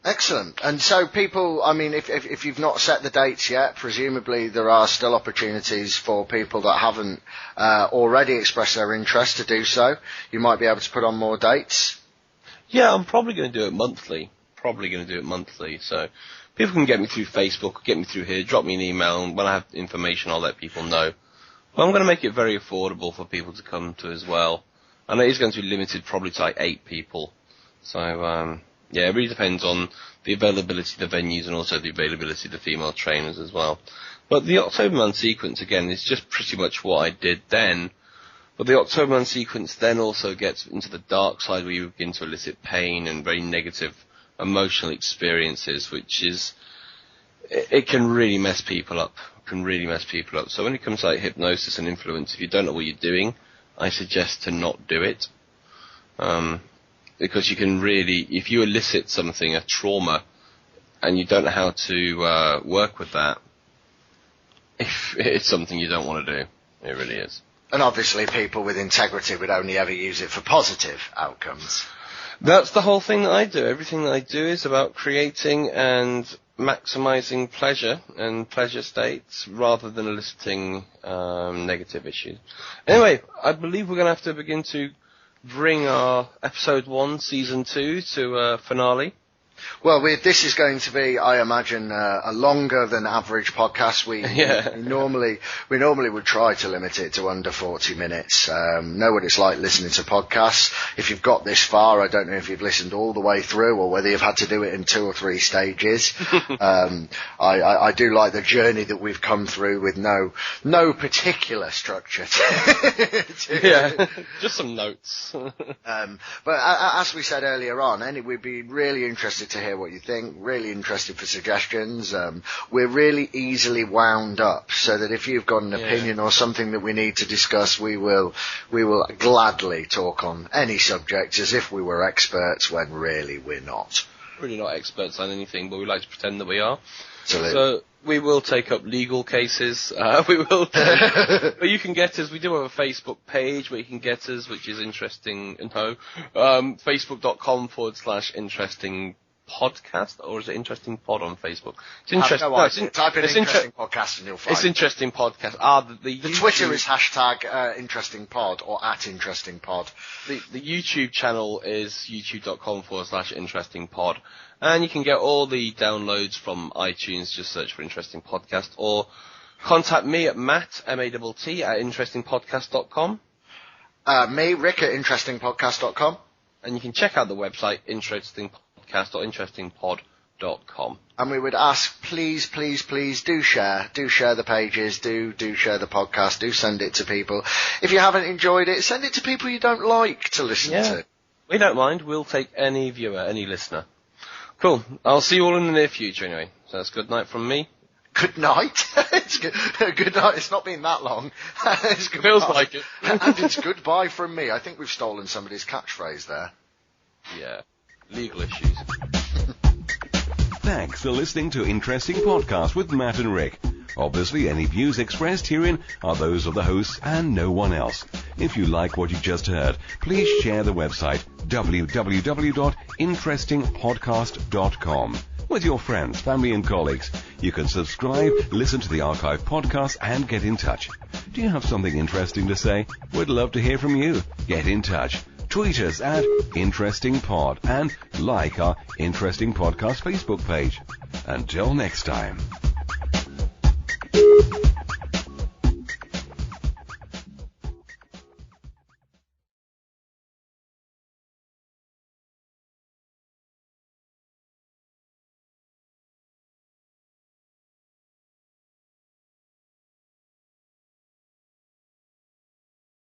Excellent. And so people, I mean, if you've not set the dates yet, presumably there are still opportunities for people that haven't already expressed their interest to do so. You might be able to put on more dates. Yeah, I'm probably going to do it monthly. So people can get me through Facebook, get me through here, drop me an email, and when I have information, I'll let people know. But I'm going to make it very affordable for people to come to as well. And it is going to be limited probably to like 8 people. So, yeah, it really depends on the availability of the venues and also the availability of the female trainers as well. But the Octoberman sequence, again, is just pretty much what I did then. But the Octoberman sequence then also gets into the dark side where you begin to elicit pain and very negative emotional experiences, which is, it can really mess people up. So when it comes to like hypnosis and influence, if you don't know what you're doing, I suggest to not do it. Because you can really, if you elicit something, a trauma, and you don't know how to work with that, it's something you don't want to do. It really is. And obviously people with integrity would only ever use it for positive outcomes. That's the whole thing that I do. Everything that I do is about creating and maximizing pleasure and pleasure states rather than eliciting negative issues. Anyway, I believe we're going to have to begin to bring our episode 1, season 2 to a finale. Well, this is going to be, I imagine, a longer than average podcast. We normally would try to limit it to under 40 minutes. Know what it's like listening to podcasts. If you've got this far, I don't know if you've listened all the way through or whether you've had to do it in 2 or 3 stages. I do like the journey that we've come through with no particular structure. Just some notes. But as we said earlier on, we'd be really interested to hear what you think, really interested for suggestions. We're really easily wound up, so that if you've got an opinion or something that we need to discuss, we will gladly talk on any subject as if we were experts, when really we're not. Really not experts on anything, but we like to pretend that we are. Absolutely. So we will take up legal cases. But you can get us. We do have a Facebook page where you can get us, which is interesting. Facebook.com/interesting Podcast, or is it Interesting Pod on Facebook? It's interesting. Type in Interesting Podcast and you'll find it. It's Interesting Podcast. The Twitter is hashtag Interesting Pod or @InterestingPod. The YouTube channel is youtube.com/Interesting Pod. And you can get all the downloads from iTunes, just search for Interesting Podcast, or contact me at Matt, M-A-T-T, at interestingpodcast.com. Me, Rick, at interestingpodcast.com. And you can check out the website, interestingpodcast.interestingpod.com. And we would ask, please, do share the pages, do share the podcast, do send it to people. If you haven't enjoyed it, send it to people you don't like to listen to. We don't mind, we'll take any viewer, any listener. Cool, I'll see you all in the near future anyway. So that's good night from me. Good night. It's good night. It's not been that long. It's feels like it. And it's goodbye from me. I think we've stolen somebody's catchphrase there. Yeah. Legal issues. Thanks for listening to Interesting Podcast with Matt and Rick. Obviously, any views expressed herein are those of the hosts and no one else. If you like what you just heard, please share the website www.interestingpodcast.com with your friends, family and colleagues. You can subscribe, listen to the archive podcasts and get in touch. Do you have something interesting to say? We'd love to hear from you. Get in touch. Tweet us at InterestingPod and like our Interesting Podcast Facebook page. Until next time.